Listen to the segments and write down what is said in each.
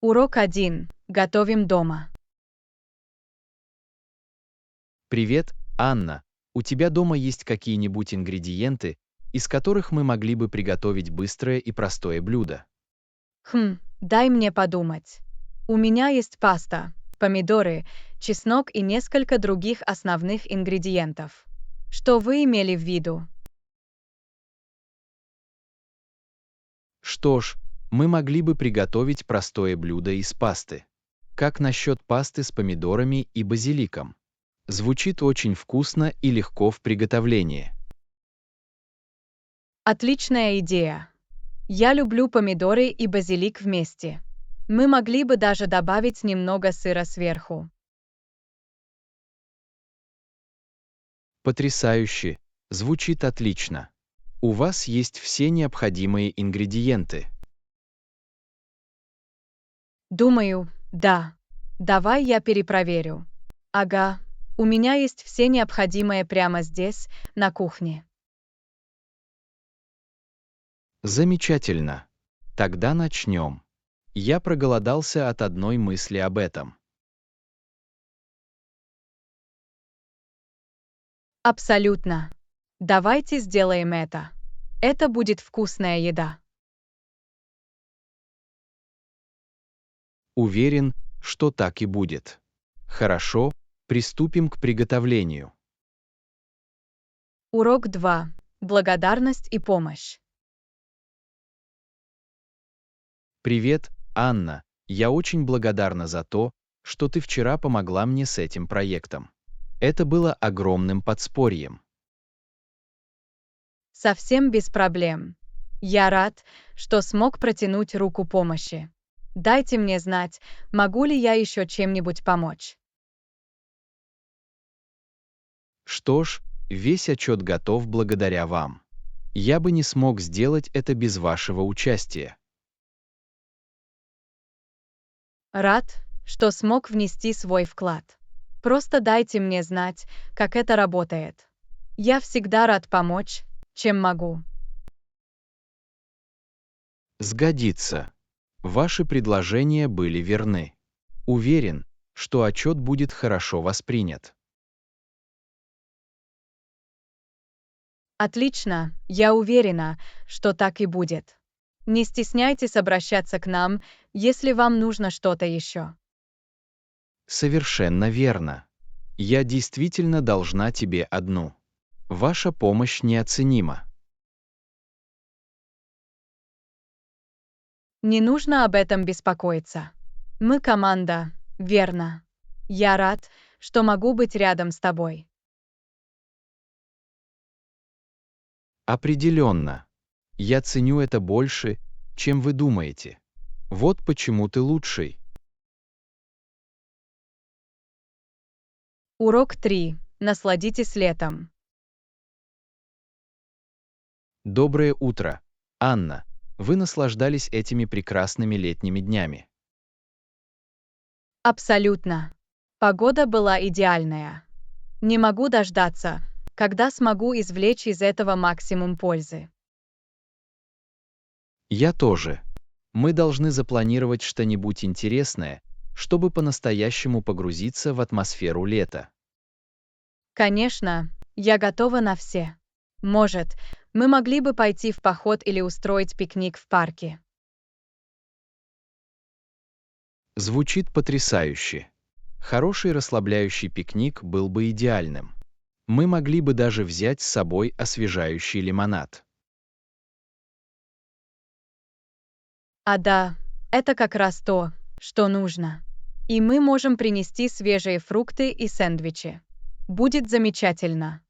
Урок 1. Готовим дома. Привет, Анна. У тебя дома есть какие-нибудь ингредиенты, из которых мы могли бы приготовить быстрое и простое блюдо? Дай мне подумать. У меня есть паста, помидоры, чеснок и несколько других основных ингредиентов. Что вы имели в виду? Что ж, мы могли бы приготовить простое блюдо из пасты. Как насчет пасты с помидорами и базиликом? Звучит очень вкусно и легко в приготовлении. Отличная идея. Я люблю помидоры и базилик вместе. Мы могли бы даже добавить немного сыра сверху. Потрясающе. Звучит отлично. У вас есть все необходимые ингредиенты. Думаю, да. Давай я перепроверю. Ага, у меня есть все необходимое прямо здесь, на кухне. Замечательно. Тогда начнем. Я проголодался от одной мысли об этом. Абсолютно. Давайте сделаем это. Это будет вкусная еда. Уверен, что так и будет. Хорошо, приступим к приготовлению. Урок 2. Благодарность и помощь. Привет, Анна. Я очень благодарна за то, что ты вчера помогла мне с этим проектом. Это было огромным подспорьем. Совсем без проблем. Я рад, что смог протянуть руку помощи. Дайте мне знать, могу ли я еще чем-нибудь помочь. Что ж, весь отчет готов благодаря вам. Я бы не смог сделать это без вашего участия. Рад, что смог внести свой вклад. Просто дайте мне знать, как это работает. Я всегда рад помочь, чем могу. Сгодится. Ваши предложения были верны. Уверен, что отчет будет хорошо воспринят. Отлично, я уверена, что так и будет. Не стесняйтесь обращаться к нам, если вам нужно что-то еще. Совершенно верно. Я действительно должна тебе одну. Ваша помощь неоценима. Не нужно об этом беспокоиться. Мы команда, верно. Я рад, что могу быть рядом с тобой. Определенно. Я ценю это больше, чем вы думаете. Вот почему ты лучший. Урок 3. Насладитесь летом. Доброе утро, Анна. Вы наслаждались этими прекрасными летними днями. Абсолютно. Погода была идеальная. Не могу дождаться, когда смогу извлечь из этого максимум пользы. Я тоже. Мы должны запланировать что-нибудь интересное, чтобы по-настоящему погрузиться в атмосферу лета. Конечно, я готова на все. Может, мы могли бы пойти в поход или устроить пикник в парке. Звучит потрясающе. Хороший расслабляющий пикник был бы идеальным. Мы могли бы даже взять с собой освежающий лимонад. А да, это как раз то, что нужно. И мы можем принести свежие фрукты и сэндвичи. Будет замечательно.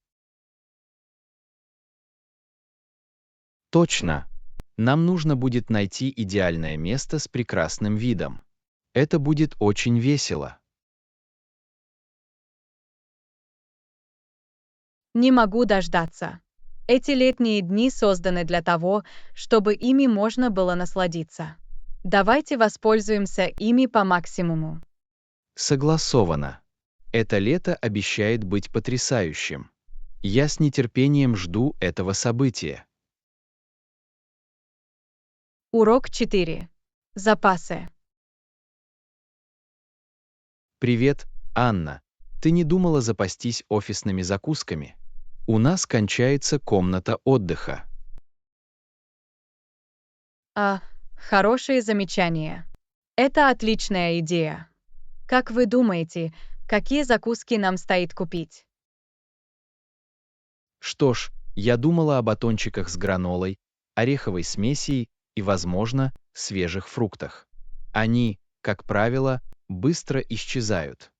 Точно. Нам нужно будет найти идеальное место с прекрасным видом. Это будет очень весело. Не могу дождаться. Эти летние дни созданы для того, чтобы ими можно было насладиться. Давайте воспользуемся ими по максимуму. Согласовано. Это лето обещает быть потрясающим. Я с нетерпением жду этого события. Урок 4. Запасы. Привет, Анна. Ты не думала запастись офисными закусками? У нас кончается комната отдыха. А, хорошее замечание. Это отличная идея. Как вы думаете, какие закуски нам стоит купить? Что ж, я думала о батончиках с гранолой, ореховой смеси и, возможно, свежих фруктах. Они, как правило, быстро исчезают.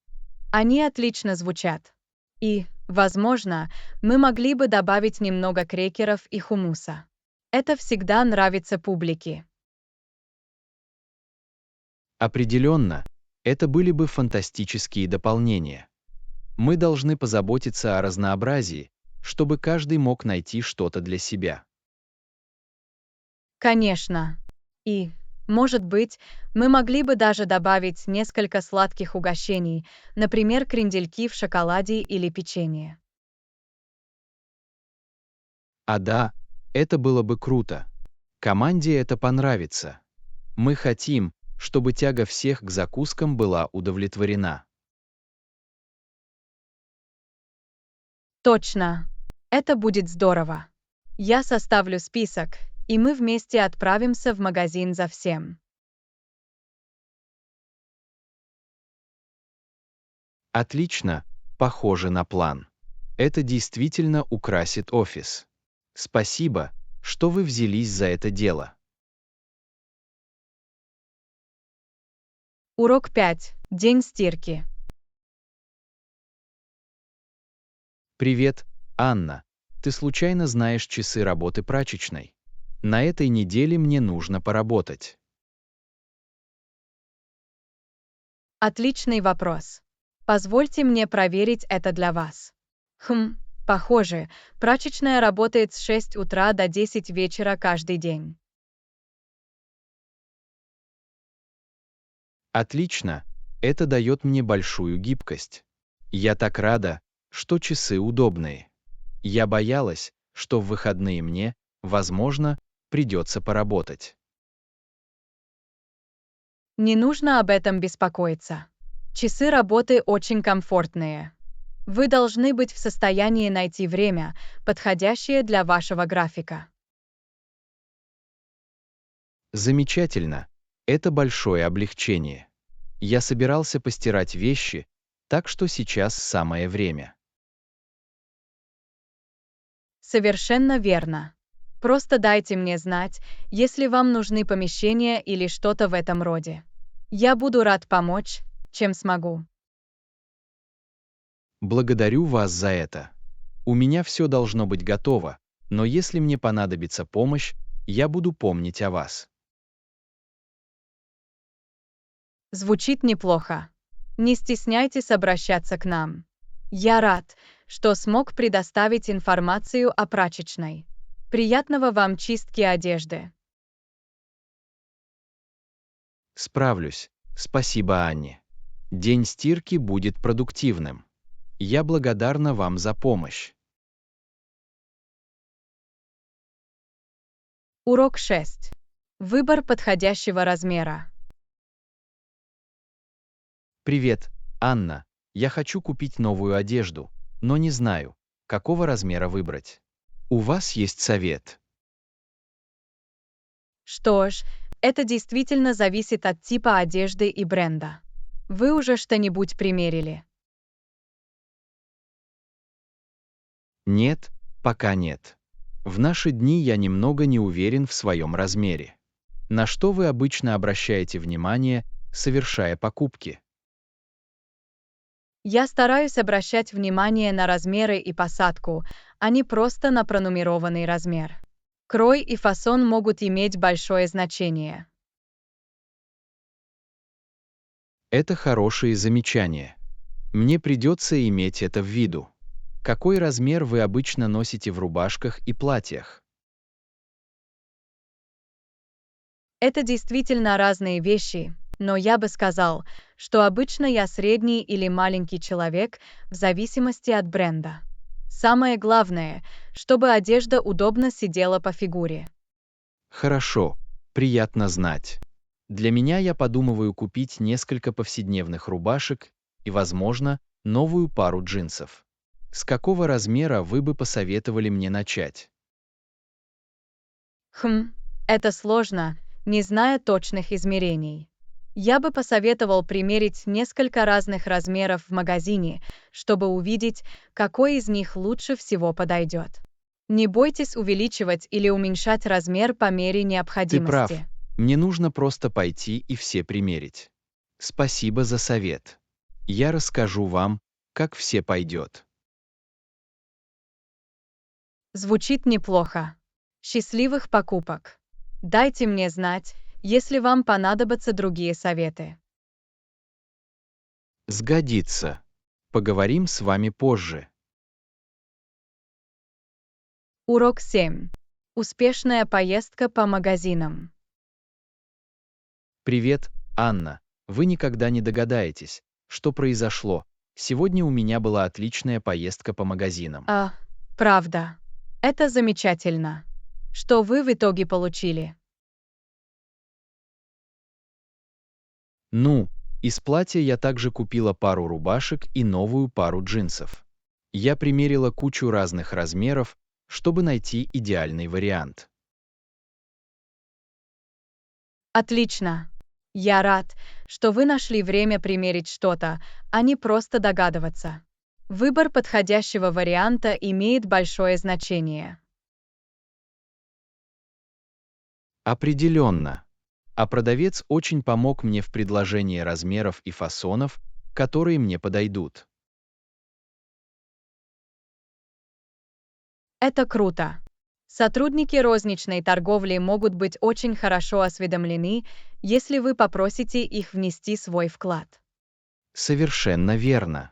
Они отлично звучат. И, возможно, мы могли бы добавить немного крекеров и хумуса. Это всегда нравится публике. Определенно, это были бы фантастические дополнения. Мы должны позаботиться о разнообразии, чтобы каждый мог найти что-то для себя. Конечно. И, может быть, мы могли бы даже добавить несколько сладких угощений, например, крендельки в шоколаде или печенье. А да, это было бы круто. Команде это понравится. Мы хотим, чтобы тяга всех к закускам была удовлетворена. Точно. Это будет здорово. Я составлю список, и мы вместе отправимся в магазин за всем. Отлично, похоже на план. Это действительно украсит офис. Спасибо, что вы взялись за это дело. Урок 5. День стирки. Привет, Анна. Ты случайно знаешь часы работы прачечной? На этой неделе мне нужно поработать. Отличный вопрос. Позвольте мне проверить это для вас. Похоже, прачечная работает с 6 утра до 10 вечера каждый день. Отлично, это дает мне большую гибкость. Я так рада, что часы удобные. Я боялась, что в выходные мне, возможно, придется поработать. Не нужно об этом беспокоиться. Часы работы очень комфортные. Вы должны быть в состоянии найти время, подходящее для вашего графика. Замечательно. Это большое облегчение. Я собирался постирать вещи, так что сейчас самое время. Совершенно верно. Просто дайте мне знать, если вам нужны помещения или что-то в этом роде. Я буду рад помочь, чем смогу. Благодарю вас за это. У меня все должно быть готово, но если мне понадобится помощь, я буду помнить о вас. Звучит неплохо. Не стесняйтесь обращаться к нам. Я рад, что смог предоставить информацию о прачечной. Приятного вам чистки одежды. Справлюсь. Спасибо, Анне. День стирки будет продуктивным. Я благодарна вам за помощь. Урок 6. Выбор подходящего размера. Привет, Анна. Я хочу купить новую одежду, но не знаю, какого размера выбрать. У вас есть совет? Что ж, это действительно зависит от типа одежды и бренда. Вы уже что-нибудь примерили? Нет, пока нет. В наши дни я немного не уверен в своем размере. На что вы обычно обращаете внимание, совершая покупки? Я стараюсь обращать внимание на размеры и посадку, а не просто на пронумерованный размер. Крой и фасон могут иметь большое значение. Это хорошие замечания. Мне придется иметь это в виду. Какой размер вы обычно носите в рубашках и платьях? Это действительно разные вещи, но я бы сказал, что обычно я средний или маленький человек в зависимости от бренда. Самое главное, чтобы одежда удобно сидела по фигуре. Хорошо, приятно знать. Для меня я подумываю купить несколько повседневных рубашек и, возможно, новую пару джинсов. С какого размера вы бы посоветовали мне начать? Это сложно, не зная точных измерений. Я бы посоветовал примерить несколько разных размеров в магазине, чтобы увидеть, какой из них лучше всего подойдет. Не бойтесь увеличивать или уменьшать размер по мере Ты прав. необходимости. Мне нужно просто пойти и все примерить. Спасибо за совет. Я расскажу вам, как все пойдет. Звучит неплохо. Счастливых покупок. Дайте мне знать, если вам понадобятся другие советы. Сгодится. Поговорим с вами позже. Урок 7. Успешная поездка по магазинам. Привет, Анна. Вы никогда не догадаетесь, что произошло. Сегодня у меня была отличная поездка по магазинам. Правда. Это замечательно. Что вы в итоге получили? Ну, из платья я также купила пару рубашек и новую пару джинсов. Я примерила кучу разных размеров, чтобы найти идеальный вариант. Отлично. Я рад, что вы нашли время примерить что-то, а не просто догадываться. Выбор подходящего варианта имеет большое значение. Определенно. А продавец очень помог мне в предложении размеров и фасонов, которые мне подойдут. Это круто. Сотрудники розничной торговли могут быть очень хорошо осведомлены, если вы попросите их внести свой вклад. Совершенно верно.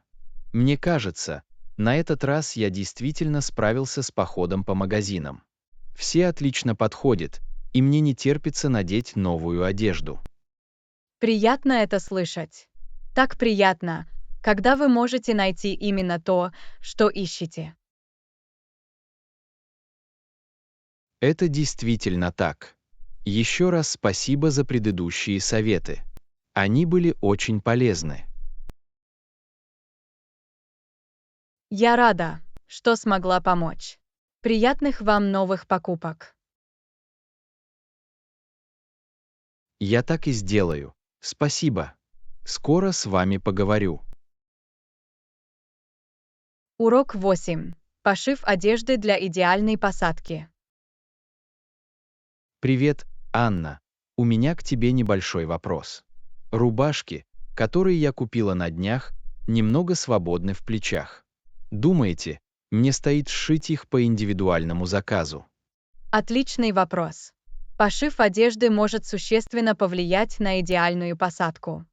Мне кажется, на этот раз я действительно справился с походом по магазинам. Все отлично подходят, и мне не терпится надеть новую одежду. Приятно это слышать. Так приятно, когда вы можете найти именно то, что ищете. Это действительно так. Еще раз спасибо за предыдущие советы. Они были очень полезны. Я рада, что смогла помочь. Приятных вам новых покупок. Я так и сделаю. Спасибо. Скоро с вами поговорю. Урок 8. Пошив одежды для идеальной посадки. Привет, Анна. У меня к тебе небольшой вопрос. Рубашки, которые я купила на днях, немного свободны в плечах. Думаете, мне стоит сшить их по индивидуальному заказу? Отличный вопрос. Пошив одежды может существенно повлиять на идеальную посадку.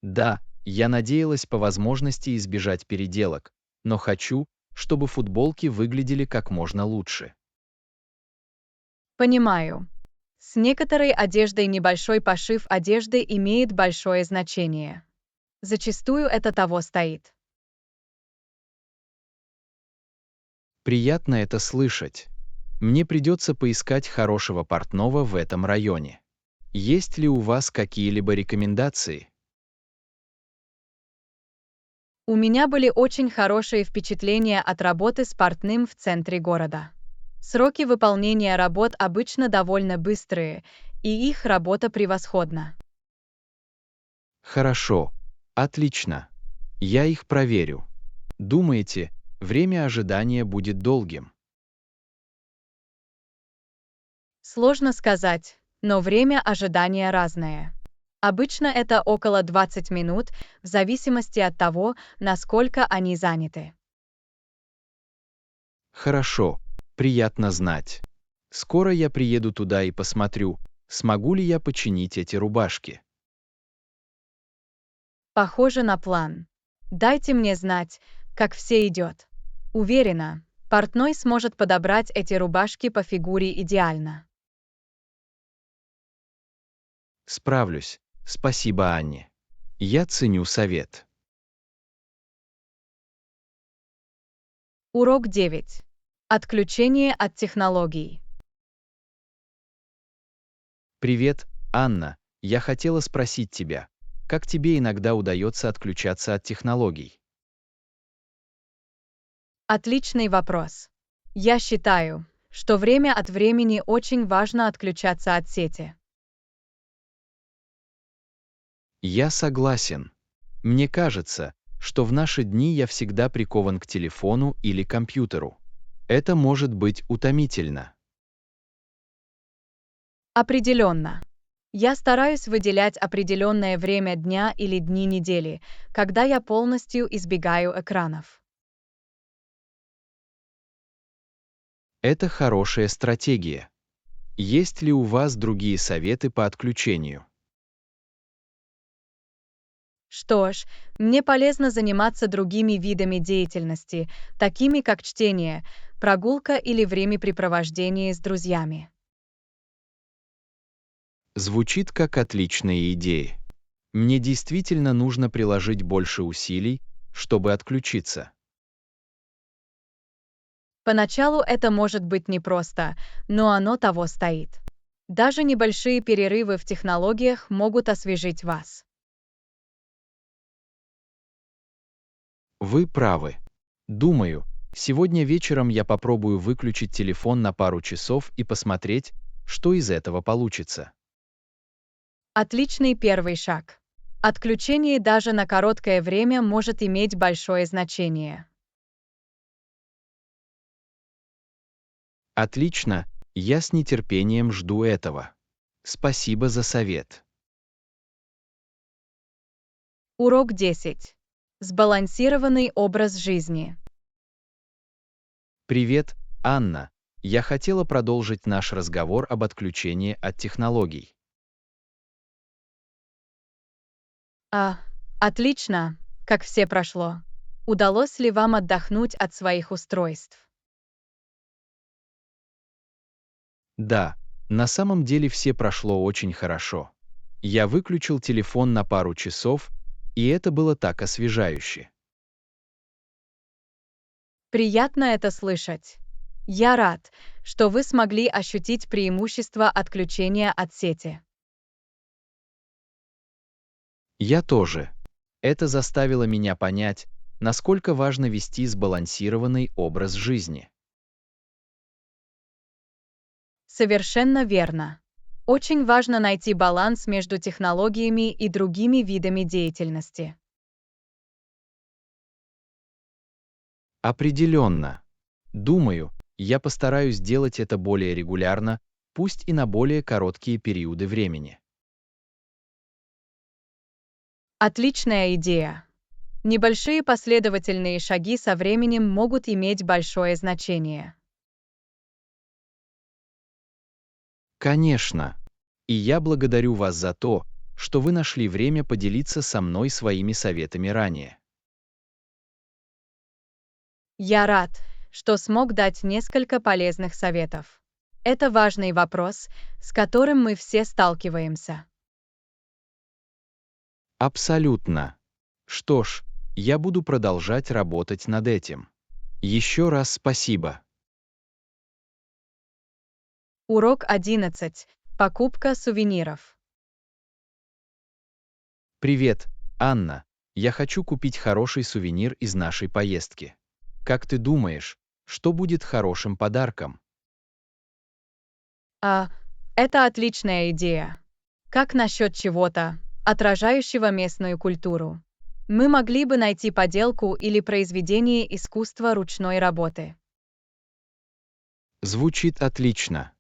Да, я надеялась по возможности избежать переделок, но хочу, чтобы футболки выглядели как можно лучше. Понимаю. С некоторой одеждой небольшой пошив одежды имеет большое значение. Зачастую это того стоит. Приятно это слышать. Мне придется поискать хорошего портного в этом районе. Есть ли у вас какие-либо рекомендации? У меня были очень хорошие впечатления от работы с портным в центре города. Сроки выполнения работ обычно довольно быстрые, и их работа превосходна. Хорошо. Отлично. Я их проверю. Думаете, время ожидания будет долгим? Сложно сказать, но время ожидания разное. Обычно это около 20 минут, в зависимости от того, насколько они заняты. Хорошо. Приятно знать. Скоро я приеду туда и посмотрю, смогу ли я починить эти рубашки. Похоже на план. Дайте мне знать, как все идет. Уверена, портной сможет подобрать эти рубашки по фигуре идеально. Справлюсь. Спасибо, Анне. Я ценю совет. Урок 9. Отключение от технологий. Привет, Анна. Я хотела спросить тебя, Как тебе иногда удается отключаться от технологий? Отличный вопрос. Я считаю, что время от времени очень важно отключаться от сети. Я согласен. Мне кажется, что в наши дни я всегда прикован к телефону или компьютеру. Это может быть утомительно. Определенно. Я стараюсь выделять определенное время дня или дни недели, когда я полностью избегаю экранов. Это хорошая стратегия. Есть ли у вас другие советы по отключению? Что ж, мне полезно заниматься другими видами деятельности, такими как чтение, прогулка или времяпрепровождение с друзьями. Звучит как отличная идея. Мне действительно нужно приложить больше усилий, чтобы отключиться. Поначалу это может быть непросто, но оно того стоит. Даже небольшие перерывы в технологиях могут освежить вас. Вы правы. Думаю, сегодня вечером я попробую выключить телефон на пару часов и посмотреть, что из этого получится. Отличный первый шаг. Отключение даже на короткое время может иметь большое значение. Отлично, я с нетерпением жду этого. Спасибо за совет. Урок 10. Сбалансированный образ жизни. Привет, Анна. Я хотела продолжить наш разговор об отключении от технологий. А, отлично, как все прошло. Удалось ли вам отдохнуть от своих устройств? Да, на самом деле все прошло очень хорошо. Я выключил телефон на пару часов, и это было так освежающе. Приятно это слышать. Я рад, что вы смогли ощутить преимущество отключения от сети. Я тоже. Это заставило меня понять, насколько важно вести сбалансированный образ жизни. Совершенно верно. Очень важно найти баланс между технологиями и другими видами деятельности. Определенно. Думаю, я постараюсь делать это более регулярно, пусть и на более короткие периоды времени. Отличная идея. Небольшие последовательные шаги со временем могут иметь большое значение. Конечно. И я благодарю вас за то, что вы нашли время поделиться со мной своими советами ранее. Я рад, что смог дать несколько полезных советов. Это важный вопрос, с которым мы все сталкиваемся. Абсолютно. Что ж, я буду продолжать работать над этим. Еще раз спасибо. Урок 11. Покупка сувениров. Привет, Анна. Я хочу купить хороший сувенир из нашей поездки. Как ты думаешь, что будет хорошим подарком? А, это отличная идея. Как насчет чего-то, отражающего местную культуру? Мы могли бы найти поделку или произведение искусства ручной работы. Звучит отлично.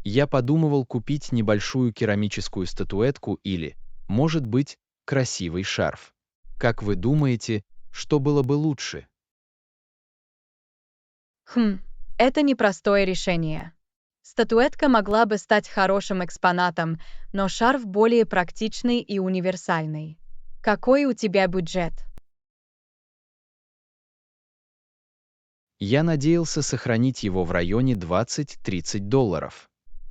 Я подумывал купить небольшую керамическую статуэтку или, может быть, красивый шарф. Как вы думаете, что было бы лучше? Это непростое решение. Статуэтка могла бы стать хорошим экспонатом, но шарф более практичный и универсальный. Какой у тебя бюджет? Я надеялся сохранить его в районе $20–30.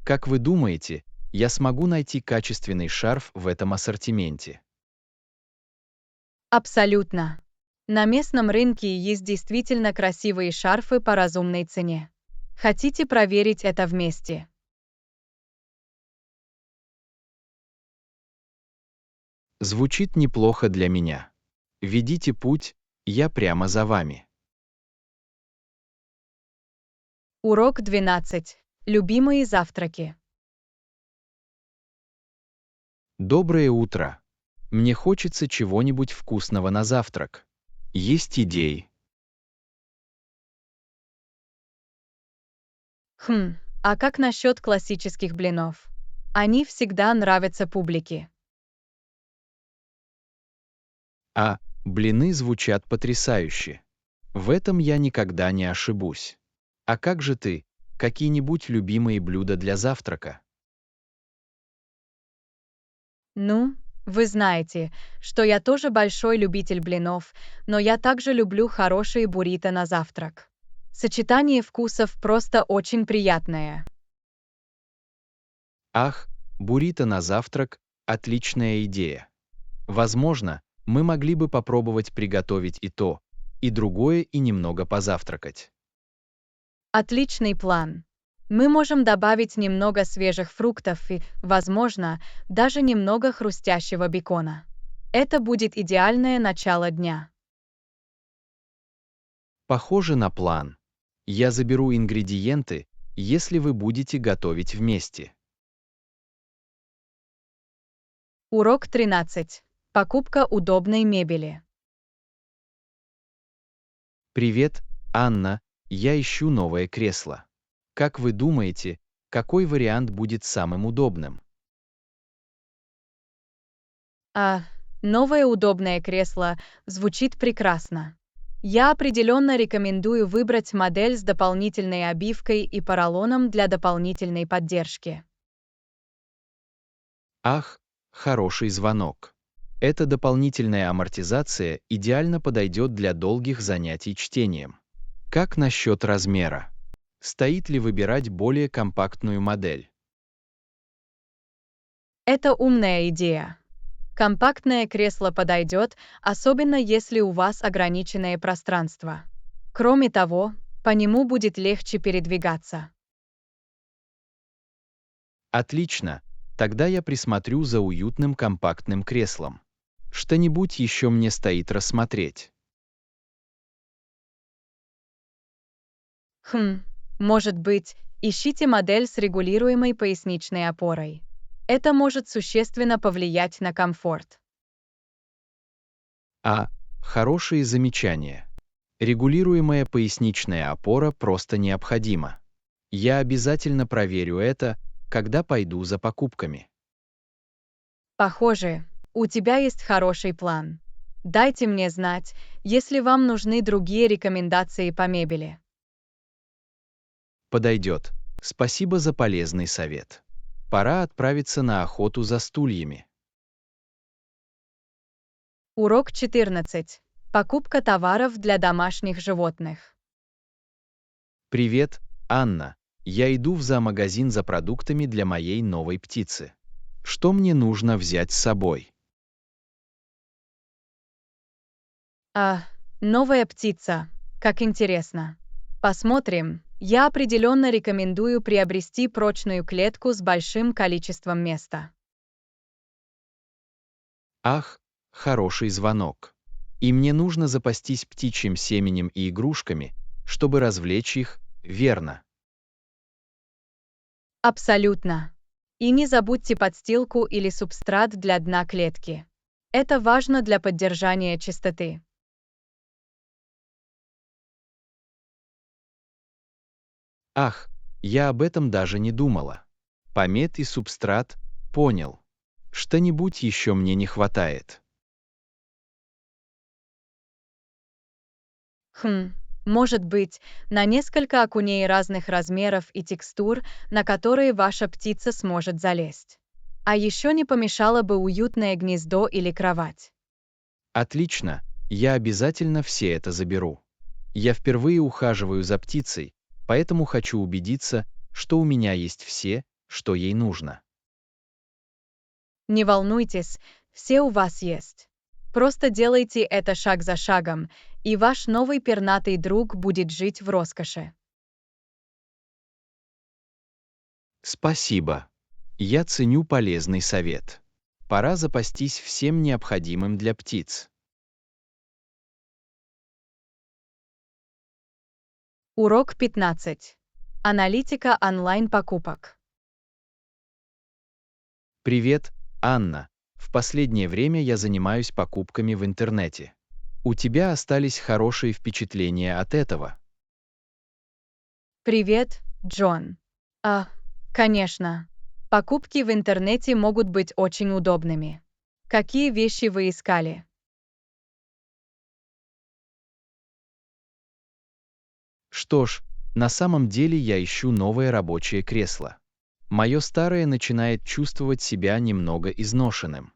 Как вы думаете, я смогу найти качественный шарф в этом ассортименте? Абсолютно. На местном рынке есть действительно красивые шарфы по разумной цене. Хотите проверить это вместе? Звучит неплохо для меня. Ведите путь, я прямо за вами. Урок 12. Любимые завтраки. Доброе утро. Мне хочется чего-нибудь вкусного на завтрак. Есть идеи? А как насчет классических блинов? Они всегда нравятся публике. А, блины звучат потрясающе. В этом я никогда не ошибусь. А как же ты? Какие-нибудь любимые блюда для завтрака? Ну, вы знаете, что я тоже большой любитель блинов, но я также люблю хорошие буррито на завтрак. Сочетание вкусов просто очень приятное. Ах, буррито на завтрак– отличная идея. Возможно, мы могли бы попробовать приготовить и то, и другое и немного позавтракать. Отличный план. Мы можем добавить немного свежих фруктов и, возможно, даже немного хрустящего бекона. Это будет идеальное начало дня. Похоже на план. Я заберу ингредиенты, если вы будете готовить вместе. Урок 13. Покупка удобной мебели. Привет, Анна, я ищу новое кресло. Как вы думаете, какой вариант будет самым удобным? А, новое удобное кресло звучит прекрасно. Я определенно рекомендую выбрать модель с дополнительной обивкой и поролоном для дополнительной поддержки. Ах, хороший звонок. Эта дополнительная амортизация идеально подойдет для долгих занятий чтением. Как насчет размера? Стоит ли выбирать более компактную модель? Это умная идея. Компактное кресло подойдет, особенно если у вас ограниченное пространство. Кроме того, по нему будет легче передвигаться. Отлично, тогда я присмотрю за уютным компактным креслом. Что-нибудь еще мне стоит рассмотреть. Хм, может быть, ищите модель с регулируемой поясничной опорой. Это может существенно повлиять на комфорт. А, хорошие замечания. Регулируемая поясничная опора просто необходима. Я обязательно проверю это, когда пойду за покупками. Похоже, у тебя есть хороший план. Дайте мне знать, если вам нужны другие рекомендации по мебели. Подойдет. Спасибо за полезный совет. Пора отправиться на охоту за стульями. Урок 14. Покупка товаров для домашних животных. Привет, Анна. Я иду в зоомагазин за продуктами для моей новой птицы. Что мне нужно взять с собой? Новая птица. Как интересно. Посмотрим. Я определенно рекомендую приобрести прочную клетку с большим количеством места. Ах, хороший звонок. И мне нужно запастись птичьим семенем и игрушками, чтобы развлечь их, верно? Абсолютно. И не забудьте подстилку или субстрат для дна клетки. Это важно для поддержания чистоты. Ах, я об этом даже не думала. Помет и субстрат, понял. Что-нибудь еще мне не хватает. Хм, может быть, на несколько окуней разных размеров и текстур, на которые ваша птица сможет залезть. А еще не помешало бы уютное гнездо или кровать. Отлично, я обязательно все это заберу. Я впервые ухаживаю за птицей, поэтому хочу убедиться, что у меня есть все, что ей нужно. Не волнуйтесь, все у вас есть. Просто делайте это шаг за шагом, и ваш новый пернатый друг будет жить в роскоши. Спасибо. Я ценю полезный совет. Пора запастись всем необходимым для птиц. Урок 15. Аналитика онлайн-покупок. Привет, Анна. В последнее время я занимаюсь покупками в интернете. У тебя остались хорошие впечатления от этого? Привет, Джон. Конечно. Покупки в интернете могут быть очень удобными. Какие вещи вы искали? Что ж, на самом деле я ищу новое рабочее кресло. Мое старое начинает чувствовать себя немного изношенным.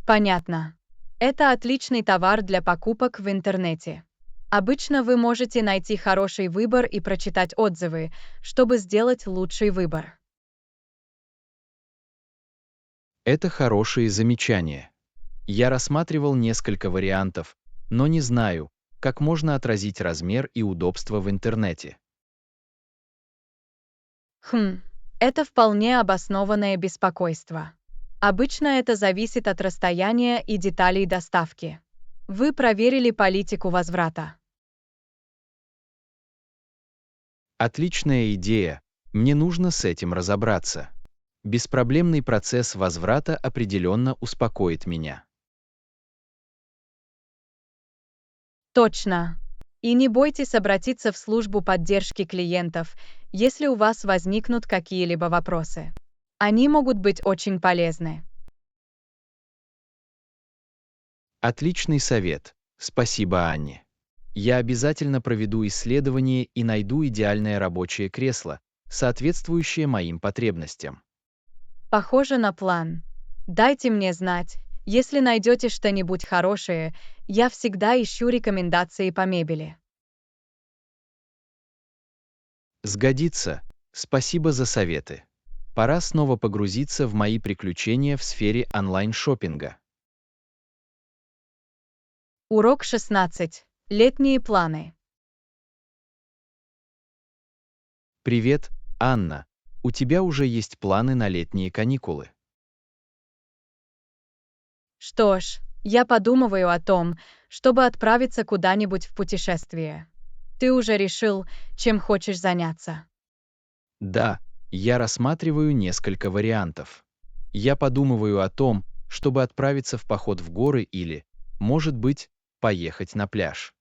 Понятно. Это отличный товар для покупок в интернете. Обычно вы можете найти хороший выбор и прочитать отзывы, чтобы сделать лучший выбор. Это хорошие замечания. Я рассматривал несколько вариантов, но не знаю, как можно отразить размер и удобство в интернете. Это вполне обоснованное беспокойство. Обычно это зависит от расстояния и деталей доставки. Вы проверили политику возврата. Отличная идея. Мне нужно с этим разобраться. Беспроблемный процесс возврата определенно успокоит меня. Точно. И не бойтесь обратиться в службу поддержки клиентов, если у вас возникнут какие-либо вопросы. Они могут быть очень полезны. Отличный совет. Спасибо, Анне. Я обязательно проведу исследование и найду идеальное рабочее кресло, соответствующее моим потребностям. Похоже на план. Дайте мне знать, если найдете что-нибудь хорошее, я всегда ищу рекомендации по мебели. Сгодится. Спасибо за советы. Пора снова погрузиться в мои приключения в сфере онлайн-шоппинга. Урок 16. Летние планы. Привет, Анна. У тебя уже есть планы на летние каникулы? Что ж, я подумываю о том, чтобы отправиться куда-нибудь в путешествие. Ты уже решил, чем хочешь заняться? Да, я рассматриваю несколько вариантов. Я подумываю о том, чтобы отправиться в поход в горы или, может быть, поехать на пляж.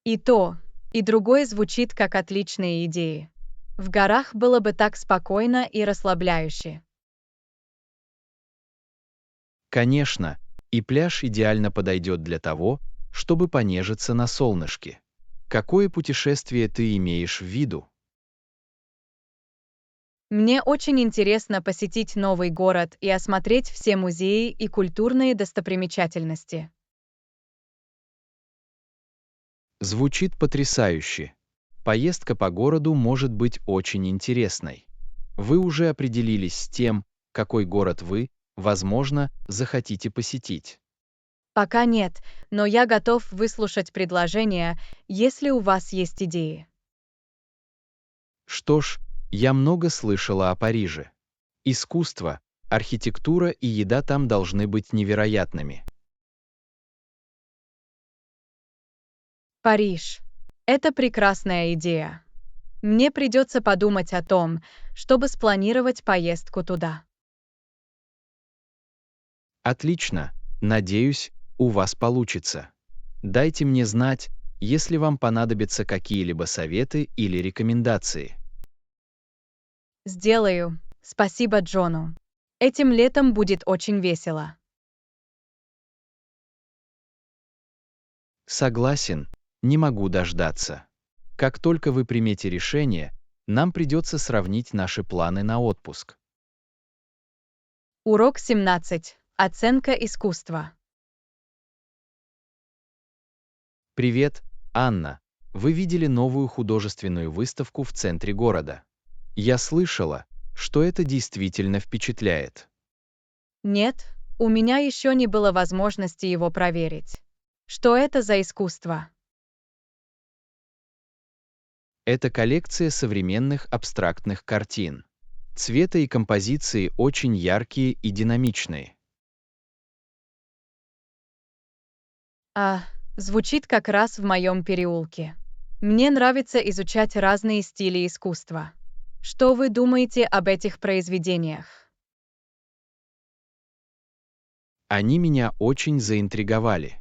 И то, и другое звучит как отличные идеи. В горах было бы так спокойно и расслабляюще. Конечно, и пляж идеально подойдет для того, чтобы понежиться на солнышке. Какое путешествие ты имеешь в виду? Мне очень интересно посетить новый город и осмотреть все музеи и культурные достопримечательности. Звучит потрясающе. Поездка по городу может быть очень интересной. Вы уже определились с тем, какой город вы, возможно, захотите посетить. Пока нет, но я готов выслушать предложения, если у вас есть идеи. Что ж, я много слышала о Париже. Искусство, архитектура и еда там должны быть невероятными. Париж. Это прекрасная идея. Мне придется подумать о том, чтобы спланировать поездку туда. Отлично, надеюсь, у вас получится. Дайте мне знать, если вам понадобятся какие-либо советы или рекомендации. Сделаю. Спасибо Джону. Этим летом будет очень весело. Согласен, не могу дождаться. Как только вы примете решение, нам придется сравнить наши планы на отпуск. Урок 17. Оценка искусства. Привет, Анна. Вы видели новую художественную выставку в центре города? Я слышала, что это действительно впечатляет. Нет, у меня еще не было возможности его проверить. Что это за искусство? Это коллекция современных абстрактных картин. Цвета и композиции очень яркие и динамичные. А, звучит как раз в моем переулке. Мне нравится изучать разные стили искусства. Что вы думаете об этих произведениях? Они меня очень заинтриговали.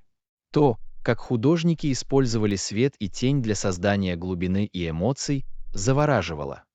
То, как художники использовали свет и тень для создания глубины и эмоций, завораживало.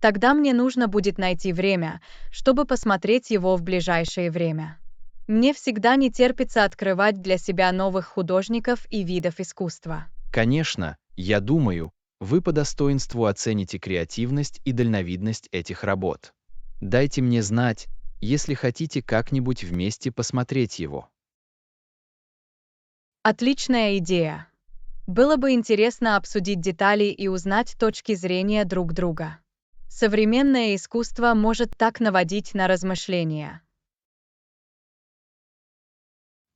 Тогда мне нужно будет найти время, чтобы посмотреть его в ближайшее время. Мне всегда не терпится открывать для себя новых художников и видов искусства. Конечно, я думаю, вы по достоинству оцените креативность и дальновидность этих работ. Дайте мне знать, если хотите как-нибудь вместе посмотреть его. Отличная идея. Было бы интересно обсудить детали и узнать точки зрения друг друга. Современное искусство может так наводить на размышления.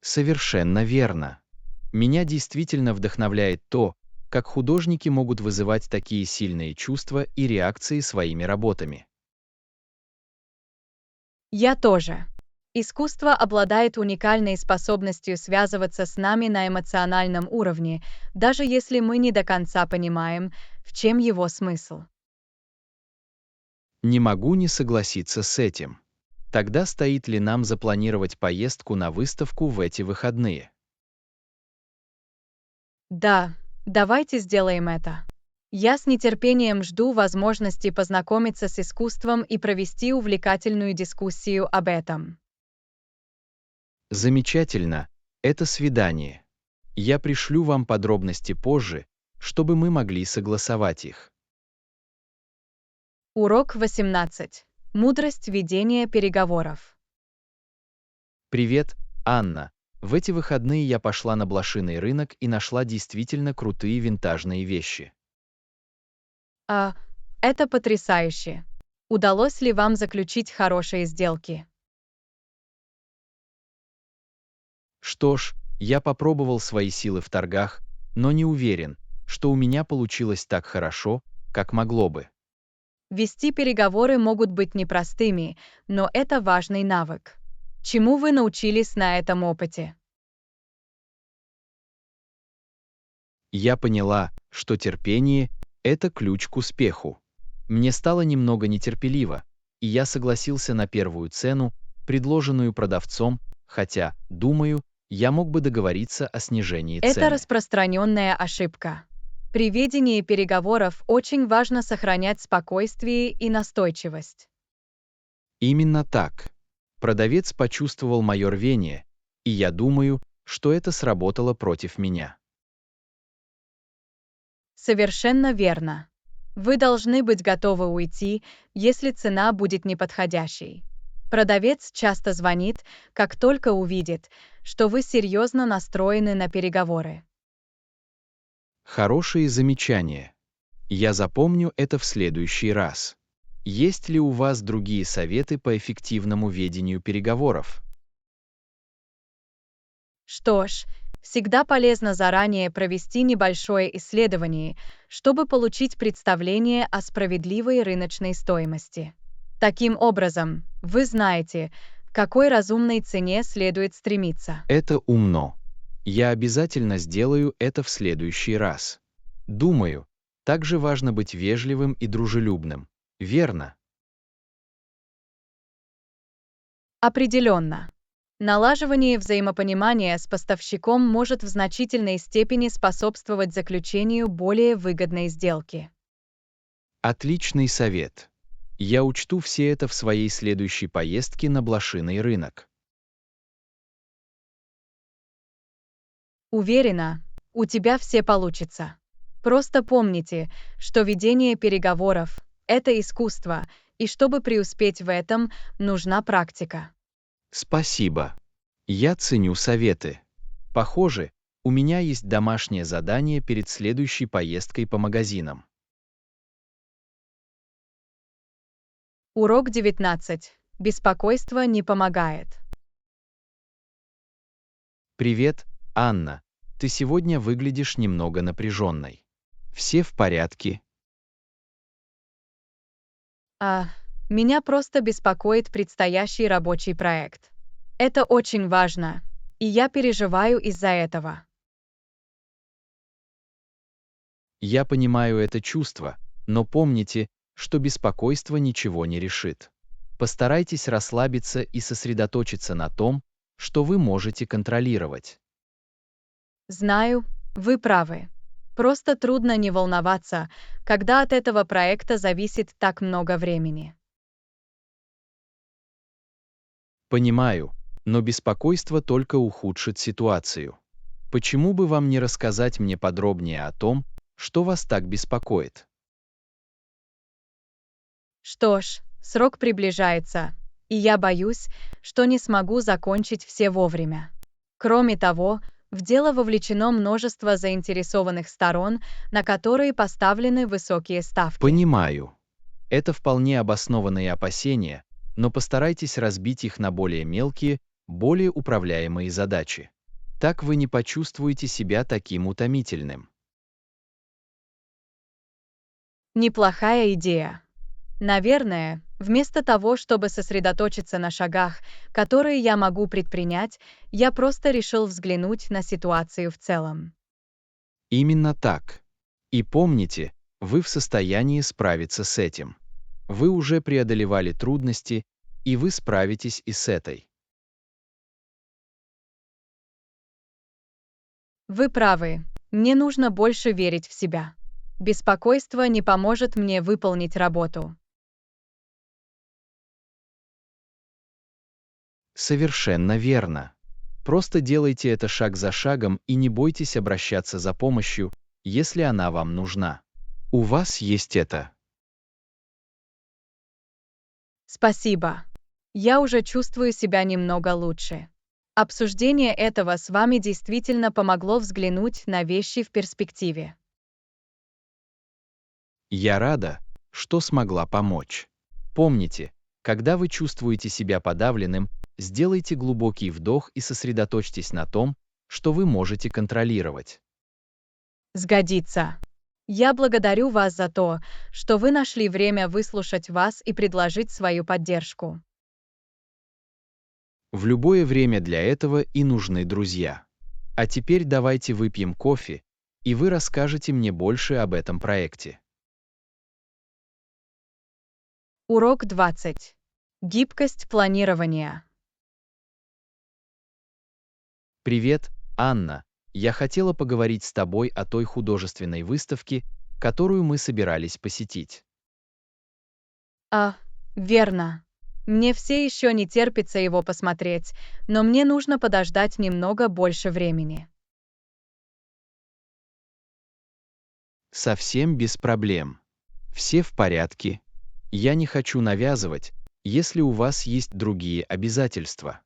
Совершенно верно. Меня действительно вдохновляет то, как художники могут вызывать такие сильные чувства и реакции своими работами. Я тоже. Искусство обладает уникальной способностью связываться с нами на эмоциональном уровне, даже если мы не до конца понимаем, в чем его смысл. Не могу не согласиться с этим. Тогда стоит ли нам запланировать поездку на выставку в эти выходные? Да, давайте сделаем это. Я с нетерпением жду возможности познакомиться с искусством и провести увлекательную дискуссию об этом. Замечательно, это свидание. Я пришлю вам подробности позже, чтобы мы могли согласовать их. Урок 18. Мудрость ведения переговоров. Привет, Анна. В эти выходные я пошла на блошиный рынок и нашла действительно крутые винтажные вещи. А, это потрясающе. Удалось ли вам заключить хорошие сделки? Что ж, я попробовал свои силы в торгах, но не уверен, что у меня получилось так хорошо, как могло бы. Вести переговоры могут быть непростыми, но это важный навык. Чему вы научились на этом опыте? Я поняла, что терпение — это ключ к успеху. Мне стало немного нетерпеливо, и я согласился на первую цену, предложенную продавцом, хотя, думаю, я мог бы договориться о снижении Это цены. распространенная ошибка. При ведении переговоров очень важно сохранять спокойствие и настойчивость. Именно так. Продавец почувствовал мое рвение, и я думаю, что это сработало против меня. Совершенно верно. Вы должны быть готовы уйти, если цена будет неподходящей. Продавец часто звонит, как только увидит, что вы серьезно настроены на переговоры. Хорошие замечания. Я запомню это в следующий раз. Есть ли у вас другие советы по эффективному ведению переговоров? Что ж, всегда полезно заранее провести небольшое исследование, чтобы получить представление о справедливой рыночной стоимости. Таким образом, вы знаете, к какой разумной цене следует стремиться. Это умно. Я обязательно сделаю это в следующий раз. Думаю, также важно быть вежливым и дружелюбным. Верно? Определенно. Налаживание взаимопонимания с поставщиком может в значительной степени способствовать заключению более выгодной сделки. Отличный совет. Я учту все это в своей следующей поездке на блошиный рынок. Уверена, у тебя все получится. Просто помните, что ведение переговоров — это искусство, и чтобы преуспеть в этом, нужна практика. Спасибо. Я ценю советы. Похоже, у меня есть домашнее задание перед следующей поездкой по магазинам. Урок 19. Беспокойство не помогает. Привет, Анна. Ты сегодня выглядишь немного напряженной. Все в порядке? А, Меня просто беспокоит предстоящий рабочий проект. Это очень важно, и я переживаю из-за этого. Я понимаю это чувство, но помните, что беспокойство ничего не решит. Постарайтесь расслабиться и сосредоточиться на том, что вы можете контролировать. Знаю, вы правы. Просто трудно не волноваться, когда от этого проекта зависит так много времени. Понимаю, но беспокойство только ухудшит ситуацию. Почему бы вам не рассказать мне подробнее о том, что вас так беспокоит? Что ж, срок приближается, и я боюсь, что не смогу закончить все вовремя. Кроме того, в дело вовлечено множество заинтересованных сторон, на которые поставлены высокие ставки. Понимаю. Это вполне обоснованные опасения, но постарайтесь разбить их на более мелкие, более управляемые задачи. Так вы не почувствуете себя таким утомительным. Неплохая идея. Наверное, вместо того, чтобы сосредоточиться на шагах, которые я могу предпринять, я просто решил взглянуть на ситуацию в целом. Именно так. И помните, вы в состоянии справиться с этим. Вы уже преодолевали трудности, и вы справитесь и с этой. Вы правы, мне нужно больше верить в себя. Беспокойство не поможет мне выполнить работу. Совершенно верно. Просто делайте это шаг за шагом и не бойтесь обращаться за помощью, если она вам нужна. У вас есть это. Спасибо. Я уже чувствую себя немного лучше. Обсуждение этого с вами действительно помогло взглянуть на вещи в перспективе. Я рада, что смогла помочь. Помните, когда вы чувствуете себя подавленным, сделайте глубокий вдох и сосредоточьтесь на том, что вы можете контролировать. Сгодится. Я благодарю вас за то, что вы нашли время выслушать вас и предложить свою поддержку. В любое время для этого и нужны друзья. А теперь давайте выпьем кофе, и вы расскажете мне больше об этом проекте. Урок 20. Гибкость планирования. Привет, Анна. Я хотела поговорить с тобой о той художественной выставке, которую мы собирались посетить. А, Верно. Мне все еще не терпится его посмотреть, но мне нужно подождать немного больше времени. Совсем без проблем. Все в порядке. Я не хочу навязывать, если у вас есть другие обязательства.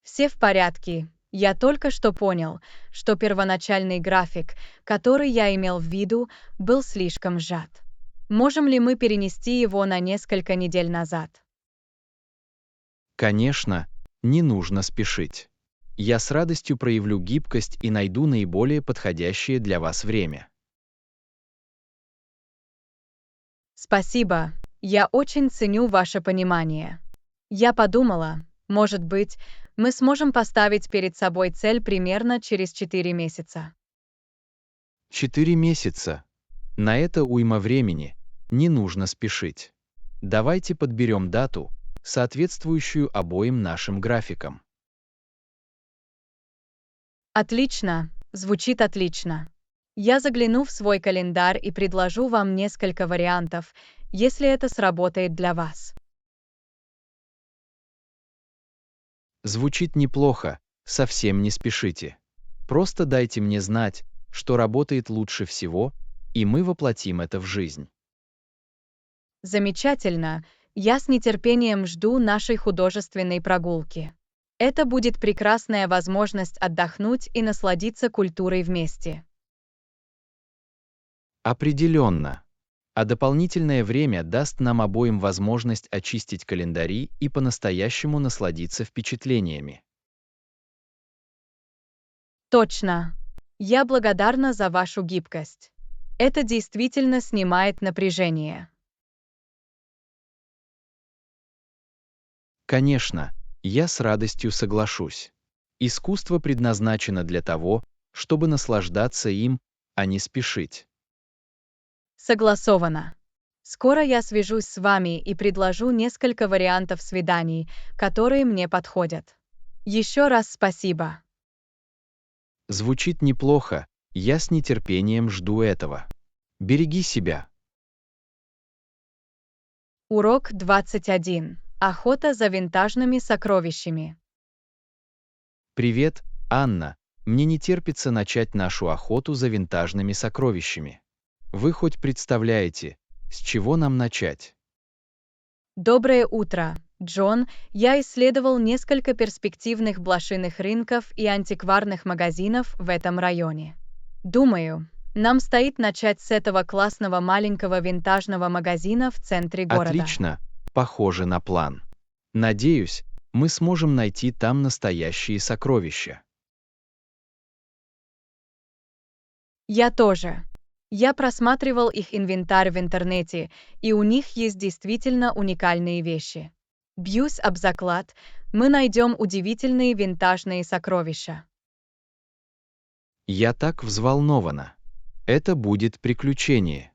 Все в порядке. Я только что понял, что первоначальный график, который я имел в виду, был слишком сжат. Можем ли мы перенести его на несколько недель назад? Конечно, не нужно спешить. Я с радостью проявлю гибкость и найду наиболее подходящее для вас время. Спасибо. Я очень ценю ваше понимание. Я подумала, может быть, мы сможем поставить перед собой цель примерно через 4 месяца. 4 месяца. На это уйма времени. Не нужно спешить. Давайте подберем дату, соответствующую обоим нашим графикам. Отлично, звучит отлично. Я загляну в свой календарь и предложу вам несколько вариантов, если это сработает для вас. Звучит неплохо, совсем не спешите. Просто дайте мне знать, что работает лучше всего, и мы воплотим это в жизнь. Замечательно, я с нетерпением жду нашей художественной прогулки. Это будет прекрасная возможность отдохнуть и насладиться культурой вместе. Определенно. А дополнительное время даст нам обоим возможность очистить календари и по-настоящему насладиться впечатлениями. Точно. Я благодарна за вашу гибкость. Это действительно снимает напряжение. Конечно, я с радостью соглашусь. Искусство предназначено для того, чтобы наслаждаться им, а не спешить. Согласовано. Скоро я свяжусь с вами и предложу несколько вариантов свиданий, которые мне подходят. Еще раз спасибо. Звучит неплохо, я с нетерпением жду этого. Береги себя. Урок 21. Охота за винтажными сокровищами. Привет, Анна. Мне не терпится начать нашу охоту за винтажными сокровищами. Вы хоть представляете, с чего нам начать? Доброе утро, Джон. Я исследовал несколько перспективных блошиных рынков и антикварных магазинов в этом районе. Думаю, нам стоит начать с этого классного маленького винтажного магазина в центре города. Отлично, похоже на план. Надеюсь, мы сможем найти там настоящие сокровища. Я тоже. Я просматривал их инвентарь в интернете, и у них есть действительно уникальные вещи. Бьюсь об заклад, мы найдем удивительные винтажные сокровища. Я так взволнована. Это будет приключение.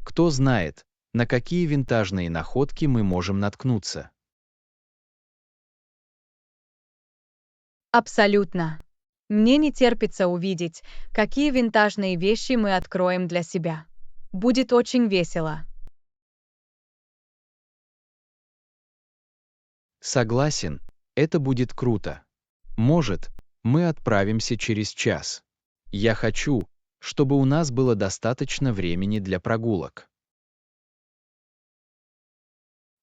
Кто знает, на какие винтажные находки мы можем наткнуться. Абсолютно. Мне не терпится увидеть, какие винтажные вещи мы откроем для себя. Будет очень весело. Согласен, это будет круто. Может, мы отправимся через час. Я хочу, чтобы у нас было достаточно времени для прогулок.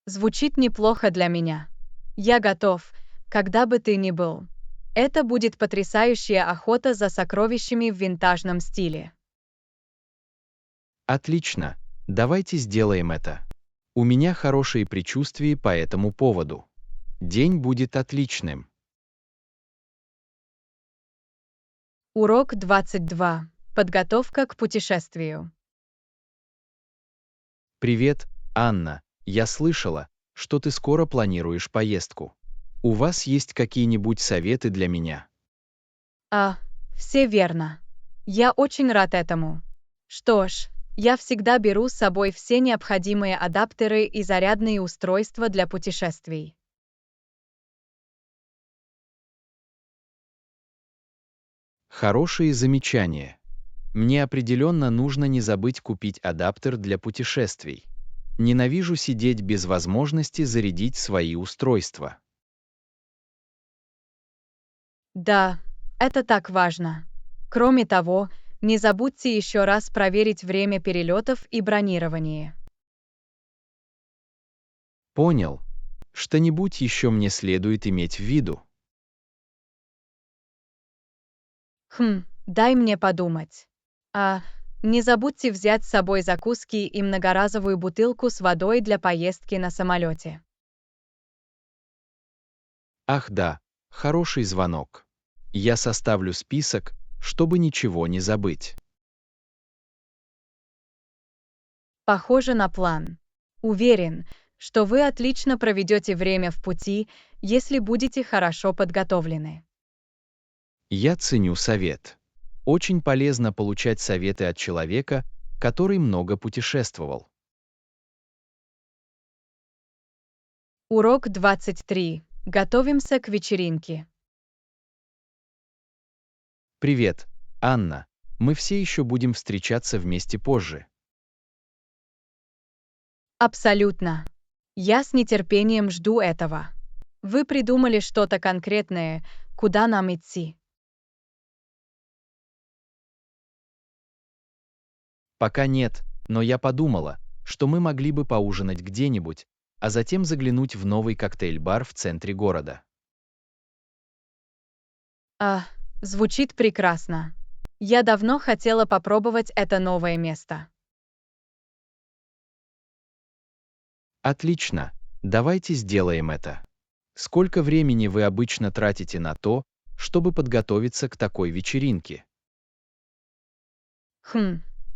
Звучит неплохо для меня. Я готов, когда бы ты ни был. Это будет потрясающая охота за сокровищами в винтажном стиле. Отлично, давайте сделаем это. У меня хорошие предчувствия по этому поводу. День будет отличным. Урок 22. Подготовка к путешествию. Привет, Анна. Я слышала, что ты скоро планируешь поездку. У вас есть какие-нибудь советы для меня? Все верно. Я очень рад этому. Что ж, я всегда беру с собой все необходимые адаптеры и зарядные устройства для путешествий. Хорошие замечания. Мне определенно нужно не забыть купить адаптер для путешествий. Ненавижу сидеть без возможности зарядить свои устройства. Да, это так важно. Кроме того, не забудьте еще раз проверить время перелетов и бронирование. Понял. Что-нибудь еще мне следует иметь в виду. Дай мне подумать. Не забудьте взять с собой закуски и многоразовую бутылку с водой для поездки на самолете. Ах да, хороший звонок. Я составлю список, чтобы ничего не забыть. Похоже на план. Уверен, что вы отлично проведете время в пути, если будете хорошо подготовлены. Я ценю совет. Очень полезно получать советы от человека, который много путешествовал. Урок 23. Готовимся к вечеринке. Привет, Анна. Мы все еще будем встречаться вместе позже. Абсолютно. Я с нетерпением жду этого. Вы придумали что-то конкретное, куда нам идти? Пока нет, но я подумала, что мы могли бы поужинать где-нибудь, а затем заглянуть в новый коктейль-бар в центре города. Звучит прекрасно. Я давно хотела попробовать это новое место. Отлично, давайте сделаем это. Сколько времени вы обычно тратите на то, чтобы подготовиться к такой вечеринке?